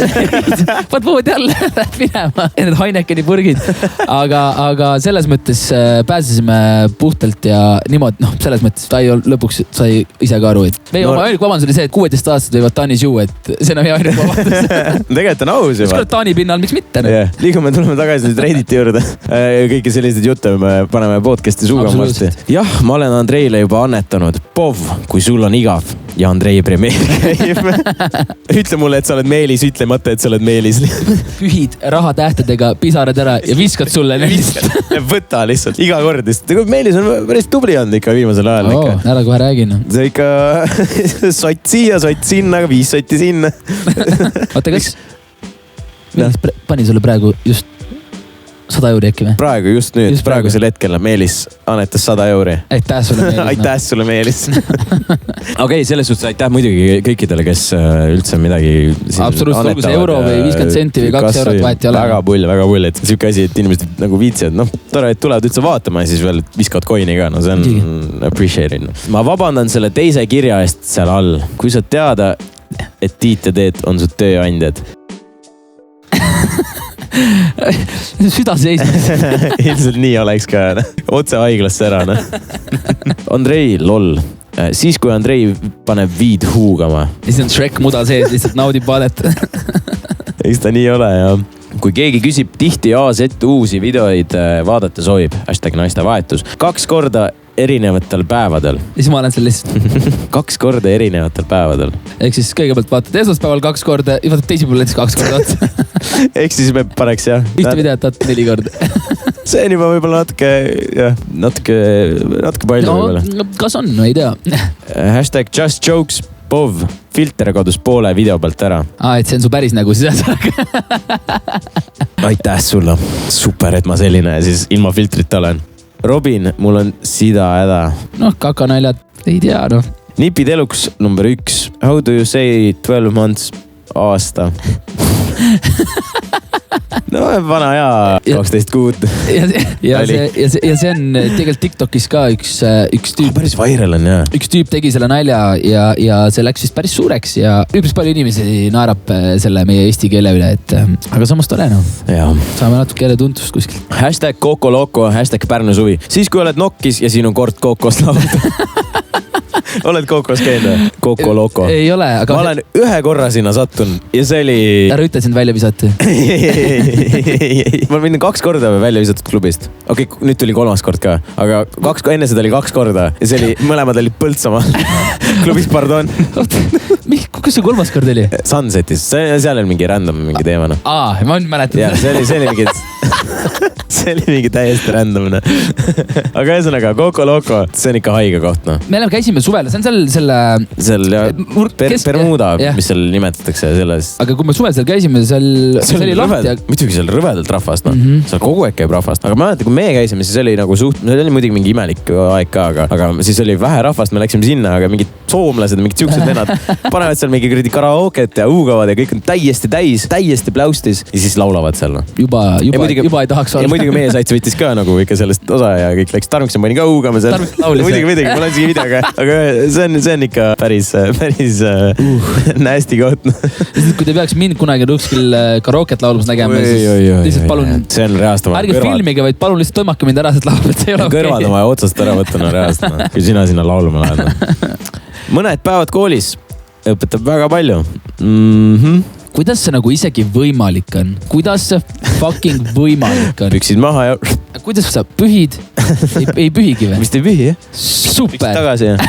B: Vaat voodi alla, lähed minema. Ja need Heinekeni purgid. Aga selles mõttes pääsesime puhtalt ja niimoodi, noh, selles mõttes ta ei olnud lõpuks, sai ise ka aru, et meie oma ainuke vabandus oli see, et 16 aastased võivad Taanis juua, et see on meie ainuke vabandus.
A: Tegelikult on aus juba.
B: Kui Taani pinnal, miks mitte?
A: Yeah. Liigume, tuleme tagasi nüüd Redditi juurde. Kõiki sellised jutte me paneme podcasti suuga. Jah, ma olen Andreile juba annetanud. Pov, kui sul on igav ja Andrei premeerib. Ütle mulle, et sa oled Meelis, ütlemata, et sa oled Meelis.
B: Pühid rahatähtedega pisarad ära ja viskad sulle.
A: Võta lihtsalt, iga kord. Meelis on päris tubli olnud ikka viimasel ajal.
B: Ära kohe räägin.
A: See ikka sott siia, sott sinna, 5 sotti sinna.
B: Oota, kas pani sulle praegu just 100 euri äkki või?
A: Praegu, just nüüd, praegusel hetkel Meelis annetas 100 euri.
B: Aitäh sulle Meelis.
A: Aitäh sulle Meelis. Okei, selles suhtes aitäh muidugi kõikidele, kes üldse midagi
B: absoluutselt, olgu see euro või 50 senti või 2 eurot vahet ei ole.
A: Väga pull, et siuke asi, et inimesed nagu viitsivad. Noh, tore, et tulevad üldse vaatama ja siis veel viskavad coin'i ka. No see on appreciated. Ma vabandan selle teise kirja eest seal all. Kui sa teada, et Tiit ja Teet on su tööandjad.
B: Süda seismas.
A: Ilmselt nii oleks ka. Otse haiglasse ära. Andrei, lol. Siis kui Andrei paneb viid huugama.
B: Siis on Shrek muda sees, lihtsalt naudib vaadet.
A: Eks ta nii ole, jah. kui keegi küsib tihti AZ uusi videoid vaadata soovib, #naistevahetus, 2 korda erinevatel päevadel.
B: Ja siis ma olen seal lihtsalt
A: 2 korda erinevatel päevadel.
B: Ehk siis kõigepealt vaatad esmaspäeval 2 korda ja vaatad teisipäeval näiteks 2 korda otsa.
A: Ehk siis me paneks jah.
B: Ühte videot vaatad 4 korda.
A: See on juba võib-olla natuke palju võib-olla.
B: No, kas on? No ei tea.
A: #justjokes Pov, filter kadus poole video pealt ära.
B: Et see on su päris nägu siis.
A: Aitäh sulle. Super, et ma selline siis ilma filtrita olen. Robin, mul on sida häda.
B: Noh, kakanaljad, ei tea noh.
A: Nipid eluks number 1. How do you say 12 months aasta? No vana hea 12 kuud.
B: Ja see on tegelikult TikTokis ka üks tüüp.
A: Päris viral on jah.
B: Üks tüüp tegi selle nalja ja see läks vist päris suureks ja üpris palju inimesi naerab selle meie eesti keele üle, et aga samas tore noh. Saame natuke jälle tuntust kuskilt.
A: #Kokoloko, #Pärnu suvi. Siis kui oled nokkis ja siin on kord Kokos laulda. Oled Kokos käinud? Kokoloko.
B: Ei ole, aga...
A: Ma olen ühe korra sinna sattun ja see oli...
B: Ära ütle, sind välja visati.
A: Ma olen 2 korda välja visatud klubist. Okei, nüüd tuli 3. kord ka, aga enne seda oli 2 korda ja see oli, mõlemad olid Põltsamaa klubis, pardon.
B: Kus see 3. kord oli?
A: Sunsetis, seal oli mingi random mingi teema.
B: Ma nüüd mäletan.
A: Ja, see oli mingi... See oli mingi täiesti randomne. Aga ühesõnaga, Kokoloko, see on ikka haige koht, noh.
B: Me käisime suvel, see on selle...
A: Bermuda, mis seal nimetatakse selles...
B: Aga kui me suvel seal käisime, seal oli lahti...
A: Muidugi seal rõvedalt rahvast, noh. Seal kogu aeg käib rahvast. Aga ma mäletan, kui me käisime, siis oli nagu see oli muidugi mingi imelik aeg ka, aga siis oli vähe rahvast, me läksime sinna, aga mingid soomlased, mingid siuksed vennad panevad seal mingi kuradi karaoket ja huugavad ja kõik on täiesti täis, täiesti pläustis ja siis laulavad seal, noh.
B: Juba ei tahaks olla.
A: Ja muidugi meie sats võttis ka nagu ikka sellest osa ja kõik läks. Tarmiksen pani ka huugama seal. Muidugi, mul on siia videoga. Aga see on ikka päris nästi koht.
B: Kui te peaks mind kunagi kuskil karaoket laulmas nägema, siis lihtsalt palun...
A: See on reaalstama.
B: Ärge filmige, vaid palun lihtsalt toimake mind ära, et laulab, et see ei ole okei.
A: Kõrvad on vaja otsast ära võtta, no reaalstama. Kui sina sinna laulma lähed. Mõned päevad koolis õpetab väga palju.
B: Kuidas see nagu isegi võimalik on? Kuidas see fucking võimalik on?
A: Püksid maha ja...
B: Kuidas sa pühid? Ei pühigi või?
A: Vist ei pühi, jah?
B: Super!
A: Püksid tagasi, jah?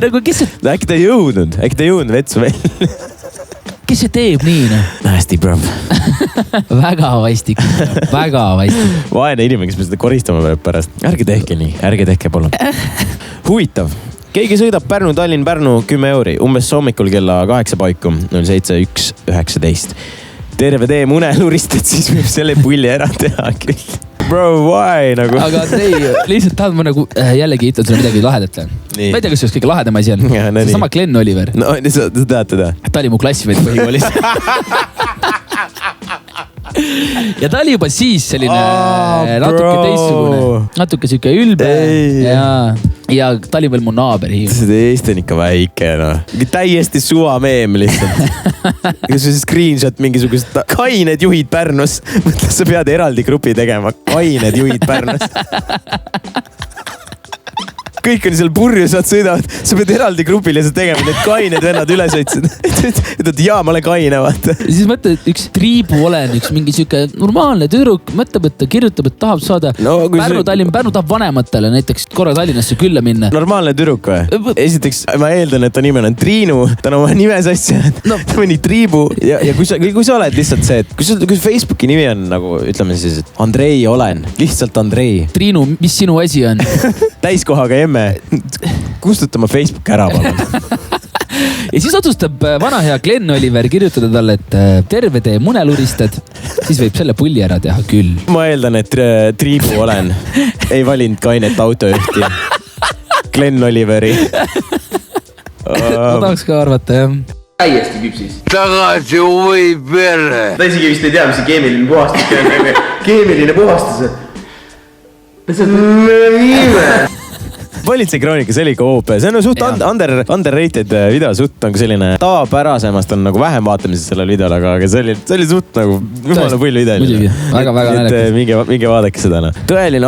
B: Nagu kes see...
A: Äkki ta ei jõudnud vetsu veel.
B: Kes see teeb nii, noh?
A: Hästi, bro.
B: Väga vastik.
A: Vaene inimene, kes me seda koristama peab pärast. Ärge tehke nii, ärge tehke palun. Huvitav. Keegi sõidab Pärnu-Tallinn-Pärnu 10 euri, umbes hommikul kella 8 paiku, 07.1.19. Terve tee muneluristad, siis võib selle pulli ära teha küll. Bro, why nagu?
B: Aga Andrei, lihtsalt tahad ma nagu jällegi hitlad sulle midagi lahedat. Ma ei tea, kas see kõige lahedam asi on. See sama Glenn Oliver.
A: No, sa tead teda.
B: Ta oli mu klassivõit põhikoolis. Ja ta oli juba siis selline natuke teistsugune, natuke siuke ülbe ja ta oli veel mu naaber.
A: See Eesti on ikka väike, noh. Täiesti suva meem lihtsalt. Kas see screenshot mingisugust kained juhid Pärnus. Mõtle, sa pead eraldi grupi tegema. Kained juhid Pärnus. Kõik on seal purjus, nad sõidavad. Sa pead eraldi grupile seda tegema, need kained vennad üle sõitsid. Ütled, jaa, ma olen kaine, vaata.
B: Ja siis mõtle, üks triibu olen, üks mingi siuke normaalne tüdruk, mõtleb, et ta kirjutab, et tahab saada Pärnu tahab vanematele näiteks korra Tallinnasse külla minna.
A: Normaalne tüdruk või? Esiteks, ma eeldan, et ta nime on Triinu, ta on oma nimes asja, ta mõni triibu. Ja kui sa oled lihtsalt see, et kui Facebooki nimi on nagu, ütleme siis, et Andrei olen, lihtsalt Andrei.
B: Triinu, mis sinu asi on?
A: Täiskohaga emme. Kustutama Facebook ära, palun.
B: Ja siis otsustab vana hea Glenn Oliver kirjutada talle, et terve tee muneluristad, siis võib selle pulli ära teha küll.
A: Ma eeldan, et triibu olen. Ei valinud kainet autojuhti. Glenn Oliveri.
B: Ma tahaks ka arvata, jah.
C: Täiesti küpsis.
D: Tagasi või perre.
C: Ta isegi vist ei tea, mis see keemiline puhastus on. Keemiline puhastus.
A: Politseikroonika, see oli ikka OP. See on suht underrated video, suht nagu selline tavapärasemast on nagu vähem vaatamises sellel videol, aga see oli suht nagu jumala pull video.
B: Muidugi, väga naljakas.
A: Minge vaadake seda. Tõeline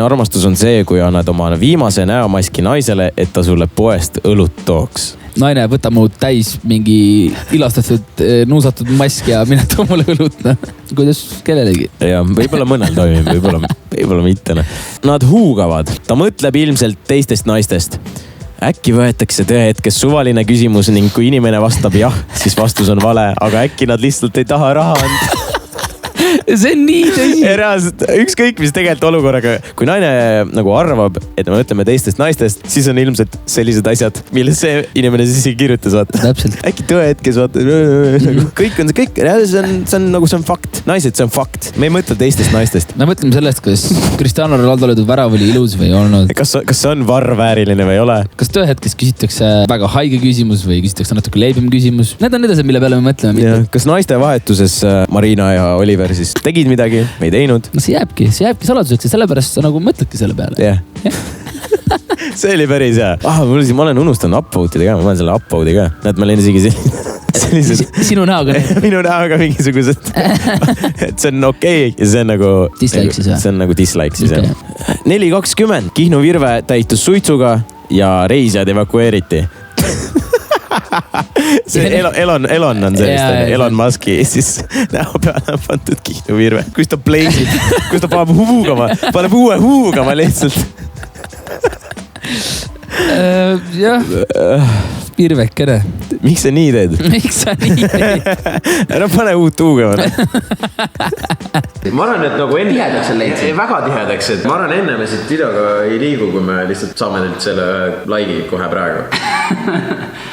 A: armastus on see, kui annad oma viimase näomaski naisele, et ta sulle poest õlut tooks.
B: naine, võta mu täis mingi ilastatud, nuusatud mask ja mine too mulle õlut, kuidas kellelegi.
A: Ja võib-olla mõnel toimib, võib-olla mitte. Nad huugavad, ta mõtleb ilmselt teistest naistest. Äkki võetakse tõehetkes suvaline küsimus ning kui inimene vastab jah, siis vastus on vale, aga äkki nad lihtsalt ei taha raha anda.
B: See on nii tõsi.
A: Reaalselt, ükskõik mis tegelikult olukorraga, kui naine nagu arvab, et me mõtleme teistest naistest, siis on ilmselt sellised asjad, milles see inimene siis ei kirjutas, vaata.
B: Täpselt.
A: Äkki tõehetkes, vaata, kõik on see on fakt. Naised, see on fakt. Me ei mõtle teistest naistest.
B: Me mõtleme sellest, kas Cristiano Ronaldo löödud värav oli ilus või olnud.
A: Kas see on varvääriline või ei ole?
B: Kas tööhetkes küsitakse väga haige küsimus või küsitakse natuke leibim küsimus? Need on need asjad, mille peale me mõtleme.
A: Ja, kas naiste vahetuses Marina ja Oliver siis tegid midagi, me ei teinud?
B: No see jääbki saladuseks ja sellepärast sa nagu mõtledki selle peale.
A: Yeah. See oli päris hea. Ma olen unustanud upvote'ida ka, ma panen selle upvote'i ka. Näed, ma olin isegi sellised...
B: Sinu näoga.
A: Minu näoga mingisugused. Et see on okei ja see on nagu...
B: Dislike siis või?
A: See on nagu dislike siis okay. 4.20. Kihnu Virve täitus suitsuga ja reisijad evakueeriti. See Elon on sellist, Elon Muski siis näo peale on pandud Kihnu Virve. Kus ta pleisib, kus ta paneb uue huugama lihtsalt.
B: Jah, Virvekene.
A: Miks sa nii teed?
B: Miks sa nii teed?
A: Ära pane uut huugama.
C: Ma arvan, et nagu enne...
B: Tihedaks on leidsid.
C: Väga tihedaks, et ma arvan enne me siit videoga ei liigu, kui me lihtsalt saame nüüd selle like'i kohe praegu.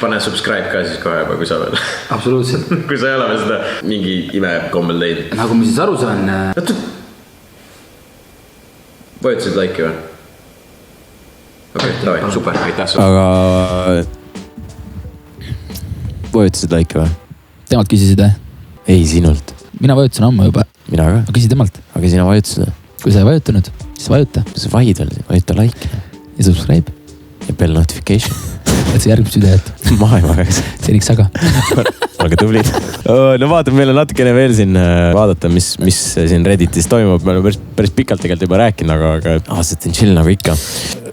C: Pane subscribe ka siis kohe, kui sa veel.
B: Absoluutselt.
C: Kui sa ei ole veel seda mingi ime kommel teinud.
B: Nagu ma siis aru saan...
C: Vajutasid like'i või? Okei, davai, super, aitäh sulle.
A: Aga... Vajutasid like'i või?
B: Temalt küsisid või?
A: Ei, sinult.
B: Mina vajutasin ammu juba.
A: Mina ka.
B: Ma küsin temalt.
A: Aga sina vajutasid.
B: Kui sa ei vajutanud, siis vajuta.
A: See vaid veel, vajuta like.
B: Ja subscribe.
A: Ja bell notification.
B: Et see järgmist videot.
A: Maailmaga.
B: Seniks aga.
A: Olge tublid. No vaatame, meil on natukene veel siin vaadata, mis siin Redditis toimub. Me oleme päris pikalt tegelikult juba rääkinud, aga aastat on chill nagu ikka.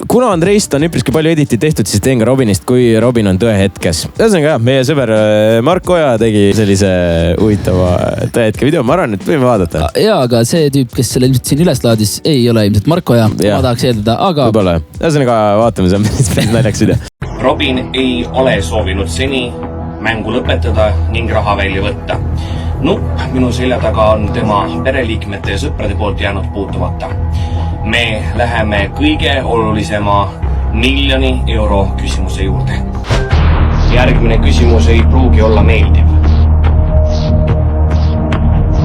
A: Kuna Andreist on üpriski palju editi tehtud, siis teen ka Robinist, kui Robin on tõehetkes. Ühesõnaga jah, meie sõber Mark Oja tegi sellise huvitava tõehetke video. Ma arvan, et võime vaadata.
B: Jaa, aga see tüüp, kes selle ilmselt siin üles laadis, ei ole ilmselt Mark Oja. Ma tahaks eeldada, aga...
A: Võib-olla. Ühesõnaga vaatame, see on päris naljaks video.
E: Robin ei ole soovinud seni mängu lõpetada ning raha välja võtta. Nupp minu selja taga on tema pereliikmete ja sõprade poolt jäänud puutumata. Me läheme kõige olulisema €1 000 000 küsimuse juurde. Järgmine küsimus ei pruugi olla meeldiv.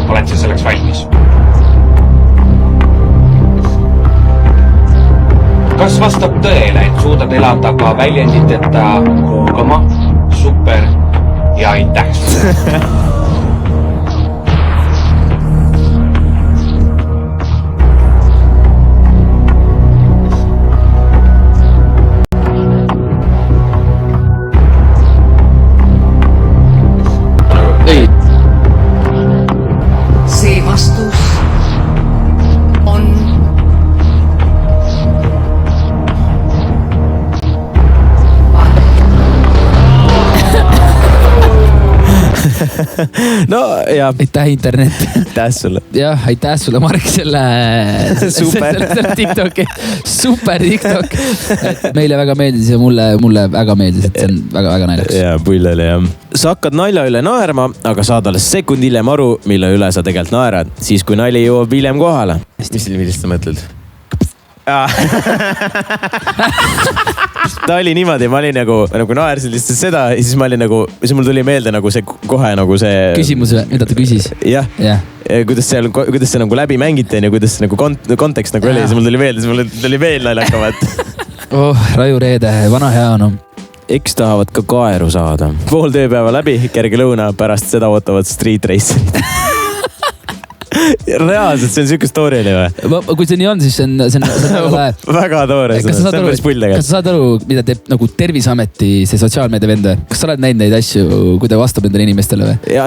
E: Oled sa selleks valmis? Kas vastab tõele, et suudad elada ka väljenditeta huugama, super ja aitäh?
F: See vastus on
A: no ja.
B: Aitäh internet.
A: Aitäh sulle.
B: Jah, aitäh sulle, Mark, selle TikToki. Super TikTok. Meile väga meeldis ja mulle väga meeldis, et see on väga naljaks.
A: Ja pull oli jah. Sa hakkad nalja üle naerma, aga saad alles sekund hiljem aru, mille üle sa tegelikult naerad. Siis kui nali jõuab hiljem kohale. Millist sa mõtled? Ta oli niimoodi, ma olin nagu naersin lihtsalt seda ja siis ma olin nagu, siis mul tuli meelde nagu see kohe nagu see... Küsimus,
B: mida ta küsis.
A: Jah. Kuidas see nagu läbi mängiti ja kuidas see nagu kontekst nagu oli ja siis mul tuli meelde, siis mul tuli veel naljakamat.
B: Raju Reede, vana hea no.
A: Eks tahavad ka kaeru saada. Pool tööpäeva läbi, kerge lõuna, pärast seda ootavad street racerid. reaalselt, see on siuke story oli või?
B: Kui see nii on, siis see on väga lahe.
A: Väga toore, see on päris pull tegelikult.
B: Kas sa saad aru, mida teeb nagu Terviseameti see sotsiaalmeedia vend või? Kas sa oled näinud neid asju, kui ta vastab nendele inimestele või?
A: Ja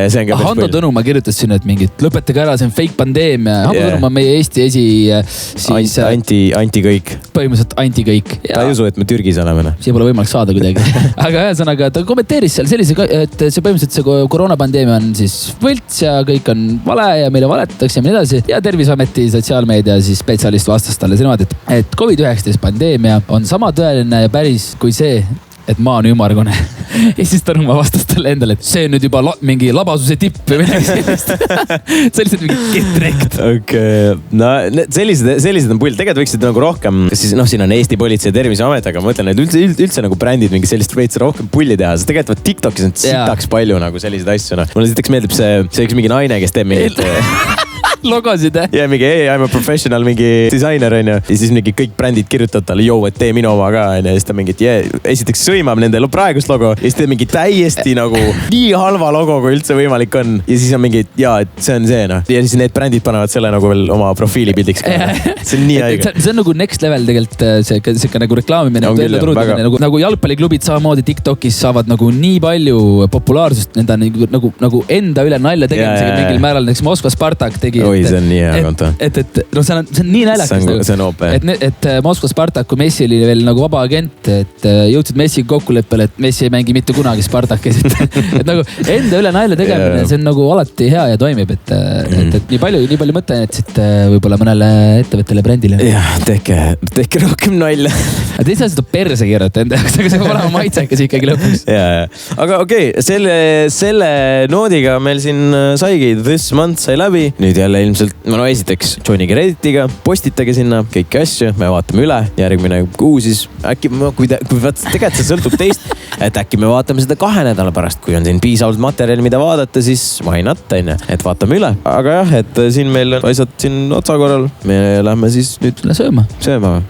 A: see on ka päris
B: Hando Tõnumaa kirjutas sinna, et mingit lõpetage ära, see on fake pandeemia. Hando Tõnumaa on meie Eesti siis
A: anti kõik.
B: Põhimõtteliselt anti kõik.
A: Ta ei usu, et me Türgis oleme.
B: Siia pole võimalik saada kuidagi. Aga ühesõnaga, ta kommenteeris seal sellise, et see põhimõtteliselt see koroonapandeemia on siis võlts ja kõik on vale ja meile valetatakse ja nii edasi. Ja Terviseameti sotsiaalmeedia siis spetsialist vastas talle niimoodi, et COVID-19 pandeemia on sama tõeline ja päris kui see, et maa on ümmargune. Ja siis Tõnumaa vastas talle endale, et see on nüüd juba mingi labasuse tipp või midagi sellist. See oli lihtsalt mingi get-rekt.
A: Okay. No sellised on pull. Tegelikult võiksid nagu rohkem, siis siin on Eesti Politsei ja Terviseamet, aga ma mõtlen, et üldse nagu brändid mingi sellist veits rohkem pulli teha. Sest tegelikult TikTokis on sitaks palju nagu selliseid asju. Mulle näiteks meeldib see üks mingi naine, kes teeb mingit
B: logosid,
A: ja mingi I'm a professional mingi disainer onju. Ja siis mingi kõik brändid kirjutavad talle, et tee minu oma ka onju. Ja siis ta mingit esiteks sõimab nende praegust logo. Ja siis teeb mingi täiesti nagu nii halva logo, kui üldse võimalik on. Ja siis on mingi, et see on see noh. Ja siis need brändid panevad selle nagu veel oma profiilipildiks ka. See on nii haige.
B: See on nagu next level tegelikult see nagu reklaamimine. Nagu jalgpalliklubid samamoodi TikTokis saavad nagu nii palju populaarsust nende nagu enda üle nalja tegemisega mingil määral. Näiteks Moskva Spartak tegi.
A: See on nii hea konto.
B: See on nii näljakas.
A: See on OP.
B: Et Moskva Spartak, kui Messi oli veel nagu vaba agent, et jõudsid Messiga kokkuleppele, et Messi ei mängi mitte kunagi Spartakis. Et nagu enda üle nalja tegemine, see on nagu alati hea ja toimib. Et nii palju mõtteainet siit võib-olla mõnele ettevõttele, brändile.
A: Jah, tehke rohkem nalja.
B: Teise asja perse keerata enda jaoks, aga see peab olema maitsekas ikkagi lõpuks.
A: Aga okei, selle noodiga meil siin saigi This Month sai läbi. Nüüd jälle ilmselt, esiteks joinige Redditiga, postitage sinna kõiki asju, me vaatame üle, järgmine kuu siis äkki, kui tegelikult see sõltub teist, et äkki me vaatame seda 2 nädala pärast, kui on siin piisavalt materjali, mida vaadata, siis why not, et vaatame üle. Aga jah, et siin meil on asjad siin otsa korral, me lähme siis nüüd
B: sööma,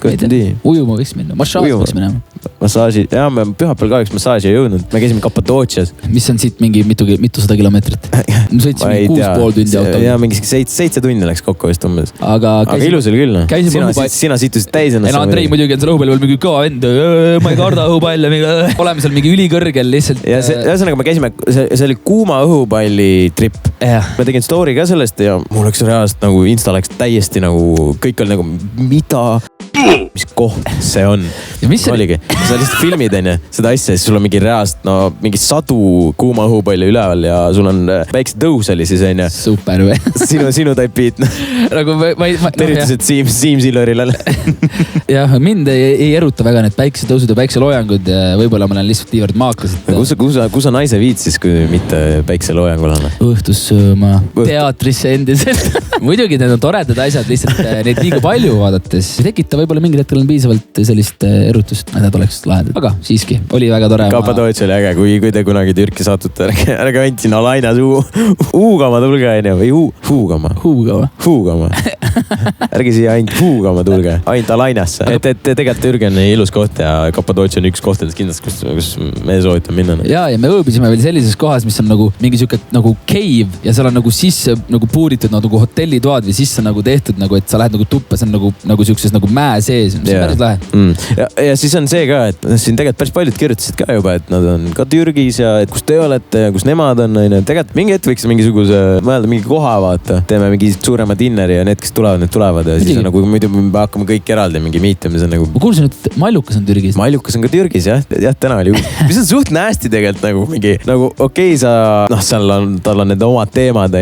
A: kõhtidi.
B: Ujuma võiks minna, massaaži võiks minema.
A: Massaaži, me pühapäeval kahjuks massaaži ei jõudnud, me käisime Kappadoocias.
B: Mis on siit mingi mitusada kilomeetrit? Me sõitsime 6,5 tundi auto.
A: Ja mingi 7 tundi läks kokku vist umbes. Aga ilus oli küll. Sina situsid täis ennast.
B: Andrei muidugi on seal õhupall veel mingi kõva vend. Ma ei karda õhupalle. Oleme seal mingi ülikõrgel lihtsalt.
A: Ja ühesõnaga me käisime, see oli kuuma õhupalli trip. Ma tegin story ka sellest ja mul läks reaalselt nagu Insta läks täiesti nagu, kõik oli nagu mida, mis koht see on. Oligi, sa lihtsalt filmid seda asja, siis sul on mingi reaalselt mingi 100 kuuma õhupalli üleval ja sul on väikse tõus oli siis
B: super või?
A: Sinu type beat.
B: Nagu
A: tervitused Siim Silverile.
B: Jah, mind ei eruta väga need päiksetõusud ja päikseloojangud ja võib-olla ma olen lihtsalt niivõrd maakas.
A: Kus sa naise viid siis, kui mitte päikseloojangul on?
B: Õhtus sööma, teatrisse endiselt. Muidugi need on toredad asjad, lihtsalt neid liiga palju vaadates. Tekita võib-olla mingil hetkel on piisavalt sellist erutust, need oleks lahedad. Aga siiski, oli väga tore.
A: Kappadoots oli äge, kui te kunagi Türki satute, ärge andsin Alainas huugama tulge või huugama. Ärge siia ainult huugama tulge, ainult Alainasse. Et tegelikult Türgi on ilus koht ja Kappadoots on üks kohtadest kindlasti, kus me soovitame minna.
B: Ja me õõbisime veel sellises kohas, mis on nagu mingi siuke nagu cave ja seal on nagu sisse nagu puuritud nagu hotellitoad või sisse nagu tehtud nagu, et sa lähed nagu tuppa, see on nagu siukses nagu mäe sees, mis on päris lahe.
A: Ja siis on see ka, et siin tegelikult päris paljud kirjutasid ka juba, et nad on ka Türgis ja et kus te olete ja kus nemad on. Tegelikult mingi hetk võiks mingisuguse mõelda mingi koha vaata, teeme mingi suurema dinneri ja need, kes tulevad, need tulevad ja siis on nagu muidu me hakkame kõik eraldi mingi miitama. Nagu...
B: Ma kuulsin, et Maljukas on Türgis.
A: Maljukas on ka Türgis jah, täna oli uus. Mis on suht nästi tegelikult nagu mingi, nagu okei, tal on need omad teemad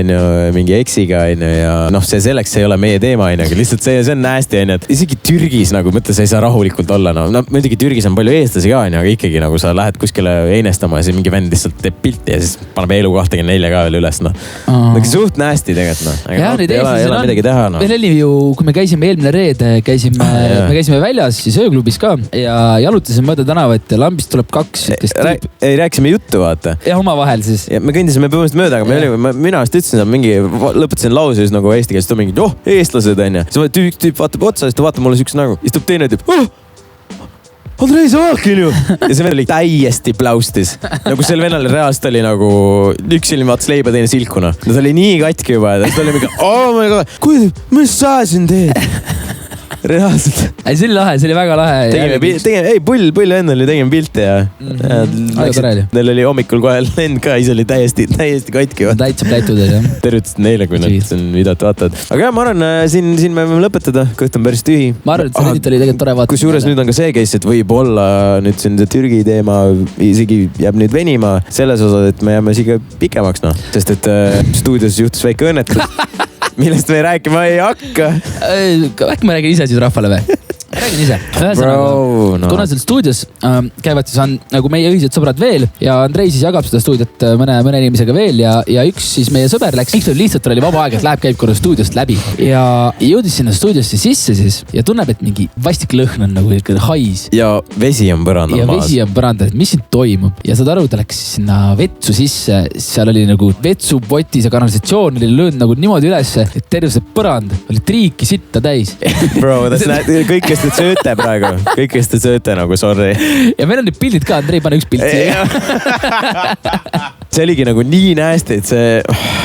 A: mingi eksiga ja see selleks ei ole meie teema aga lihtsalt see on nästi et isegi Türgis nagu mõtle, sa ei saa rahulikult olla. Muidugi Türgis on palju eestlasi ka aga ikkagi nagu sa lähed kuskile einestama ja siis mingi vend lihtsalt teeb pilti ja siis paneb elu 24 ka veel üles suht nästi tegelikult ei ole midagi teha
B: Meil oli ju, kui me käisime eelmine reede, me käisime väljas siis ööklubis ka ja jalutasime mööda tänavat ja lambist tuleb 2
A: rääkisime juttu vaata
B: ja omavahel siis
A: me kõndisime põhimõtteliselt mööda, aga mina vist ütlesin mingi, lõpetasin lause siis nagu eesti keeles, ta mingi eestlased siis tüüp vaatab otsa, siis ta vaatab mulle siukse nagu, istub teine tüüp Andrei Savakil ju. Ja see vend oli täiesti plaustis. Nagu sel vennal reaalselt oli nagu üks silm vaatas leiba, teine silkuna. Ta oli nii katki juba ja ta oli mingi, oh my god, mis sa siin teed? Reaalselt.
B: Ei, see oli lahe, see oli väga lahe.
A: Tegime, pull vend oli, tegime pilte ja neil oli hommikul kohe lend ka, ise oli täiesti katki.
B: Täitsa plätudel, jah.
A: Tervitasid neile, kui nad siin videot vaatavad. Aga jah, ma arvan, siin me võime lõpetada, kõht on päris tühi.
B: Ma arvan, et see Reddit oli tegelikult tore vaata.
A: Kusjuures nüüd on ka see case, et võib-olla nüüd siin see Türgi teema isegi jääb nüüd venima selles osas, et me jääme siga pikemaks, noh. Sest et stuudios juhtus väike õnnetus. Millest me rääkima ei hakka.
B: Äkki ma räägin ise siis rahvale või? Räägin ise. Kuna seal stuudios käivad siis on nagu meie ühised sõbrad veel ja Andrei siis jagab seda stuudiot mõne inimesega veel ja üks siis meie sõber läks, lihtsalt oli vaba aeg, et läheb käib korra stuudiost läbi ja jõudis sinna stuudiosse sisse siis ja tunneb, et mingi vastik lõhn on nagu hais.
A: Ja vesi on põrandal maas.
B: Ja vesi on põrandal, et mis siin toimub ja saad aru, ta läks sinna vetsu sisse, seal oli nagu vetsupotis ja kanalisatsioon oli löönud nagu niimoodi ülesse, et terve see põrand oli triiki sitta täis.
A: Bro, kõik, kes te sööte praegu. Kõik, kes te sööte nagu, sorry.
B: Ja meil on need pildid ka, Andrei, pane üks pilt siia.
A: See oligi nagu nii näesti, et see...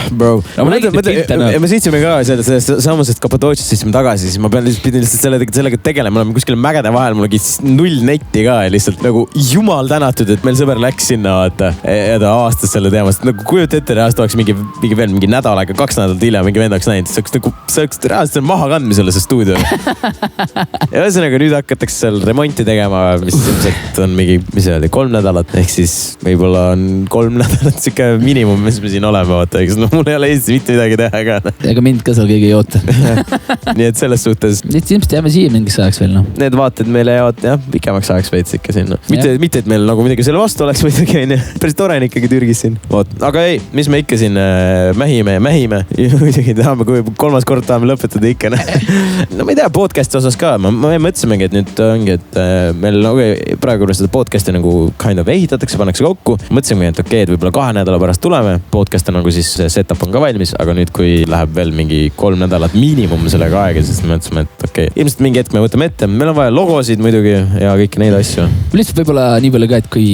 A: Bro. Me sõitsime ka sellest samusest Kapadootšist, sõitsime tagasi, siis ma pidin lihtsalt sellega tegelema. Me oleme kuskil mägede vahel, mul oli null netti ka ja lihtsalt nagu jumal tänatud, et meil sõber läks sinna, vaata, ja ta aastas selle teemast. Nagu kujuta ette, reaalselt oleks mingi nädal aega, 2 nädalat hiljem mingi vend oleks näinud. See oleks reaalselt maha kandmisele see stuudio. Ja ühesõnaga nüüd hakatakse seal remonti tegema, mis ilmselt on mingi, mis see oli, 3 nädalat. Ehk siis võib-olla on 3 nädalat siuke minimum, mis me siin oleme, vaata. No mul ei ole Eestis mitte midagi teha ka.
B: Ega mind ka seal keegi ei oota.
A: Nii et selles suhtes.
B: Nüüd ilmselt jääme siia mingiks ajaks veel, noh.
A: Need vaated meile jäävad, jah, pikemaks ajaks veits ikka sinna. Mitte, et meil nagu midagi selle vastu oleks muidugi, on ju. Päris tore on ikkagi Türgis siin. Aga ei, mis me ikka siin mähime. Muidugi tahame, kui 3. kord tahame lõpetada ikka. No ma ei tea, podcast osas ka. Me mõtlesimegi, et nüüd ongi, et meil praegu seda podcast'i nagu kind of ehitatakse, pannakse kokku. Mõtlesimegi, et okei, et võib-olla 2 nädala pärast tuleme. Podcast on nagu siis setup on ka valmis, aga nüüd kui läheb veel mingi 3 nädalat miinimum sellega aega, siis me mõtlesime, et okei, ilmselt mingi hetk me võtame ette. Meil on vaja logosid muidugi ja kõiki neid asju.
B: Lihtsalt võib-olla nii palju ka, et kui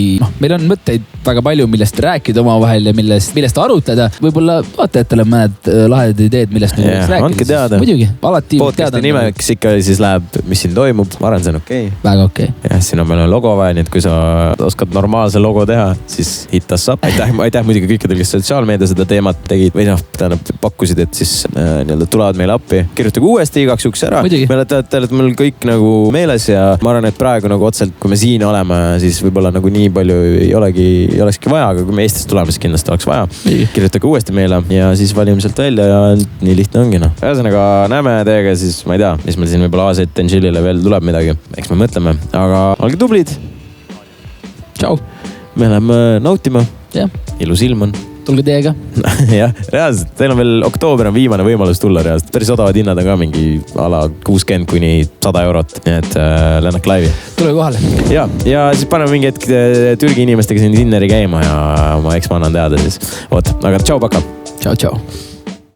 B: meil on mõtteid väga palju, millest rääkida omavahel ja millest arutada. Võib-olla vaatajatele mõned lahedad ideed, millest me rääkida.
A: Andke teada.
B: Muidugi, alati
A: podcasti nimeks ikka siis läheb, mis siin toimub. Ma arvan, see on okei.
B: Väga okei.
A: Ja siin on meil logo vaja, nii et kui sa oskad normaalse logo teha, siis hit us up. Aitäh muidugi kõikidel, kes sotsiaalmeedia seda teemat tegid või pakkusid, et siis tulevad meile appi. Kirjutage uuesti igaks juks ära. Meil olete meil kõik nagu meeles ja ma arvan, et praegu nagu otselt, kui me siin oleme, siis võib-olla nagu nii palju ei olekski vaja, aga kui me Eestist tuleme, siis kindlasti oleks vaja. Kirjutage uuesti meile ja siis valime sealt välja ja nii lihtne ongi. Ühesõnaga näeme teiega siis, ma ei tea, mis meil siin võib-olla A-set Tenžilile veel tuleb midagi. Eks me mõtleme, aga olge tublid.
B: Tšau.
A: Me läheme nautima. Ilus ilm on.
B: Tulge teiega.
A: Jah, reaalselt. Teil on veel oktoober on viimane võimalus tulla reaalselt. Päris odavad hinnad on ka mingi ala 60 kuni 100 eurot. Nii et lennake laivi.
B: Tule kohale.
A: Ja siis paneme mingi hetk Türgi inimestega siin Tinneri käima ja ma eks ma annan teada siis. Aga tšau, paka.
B: Tšau.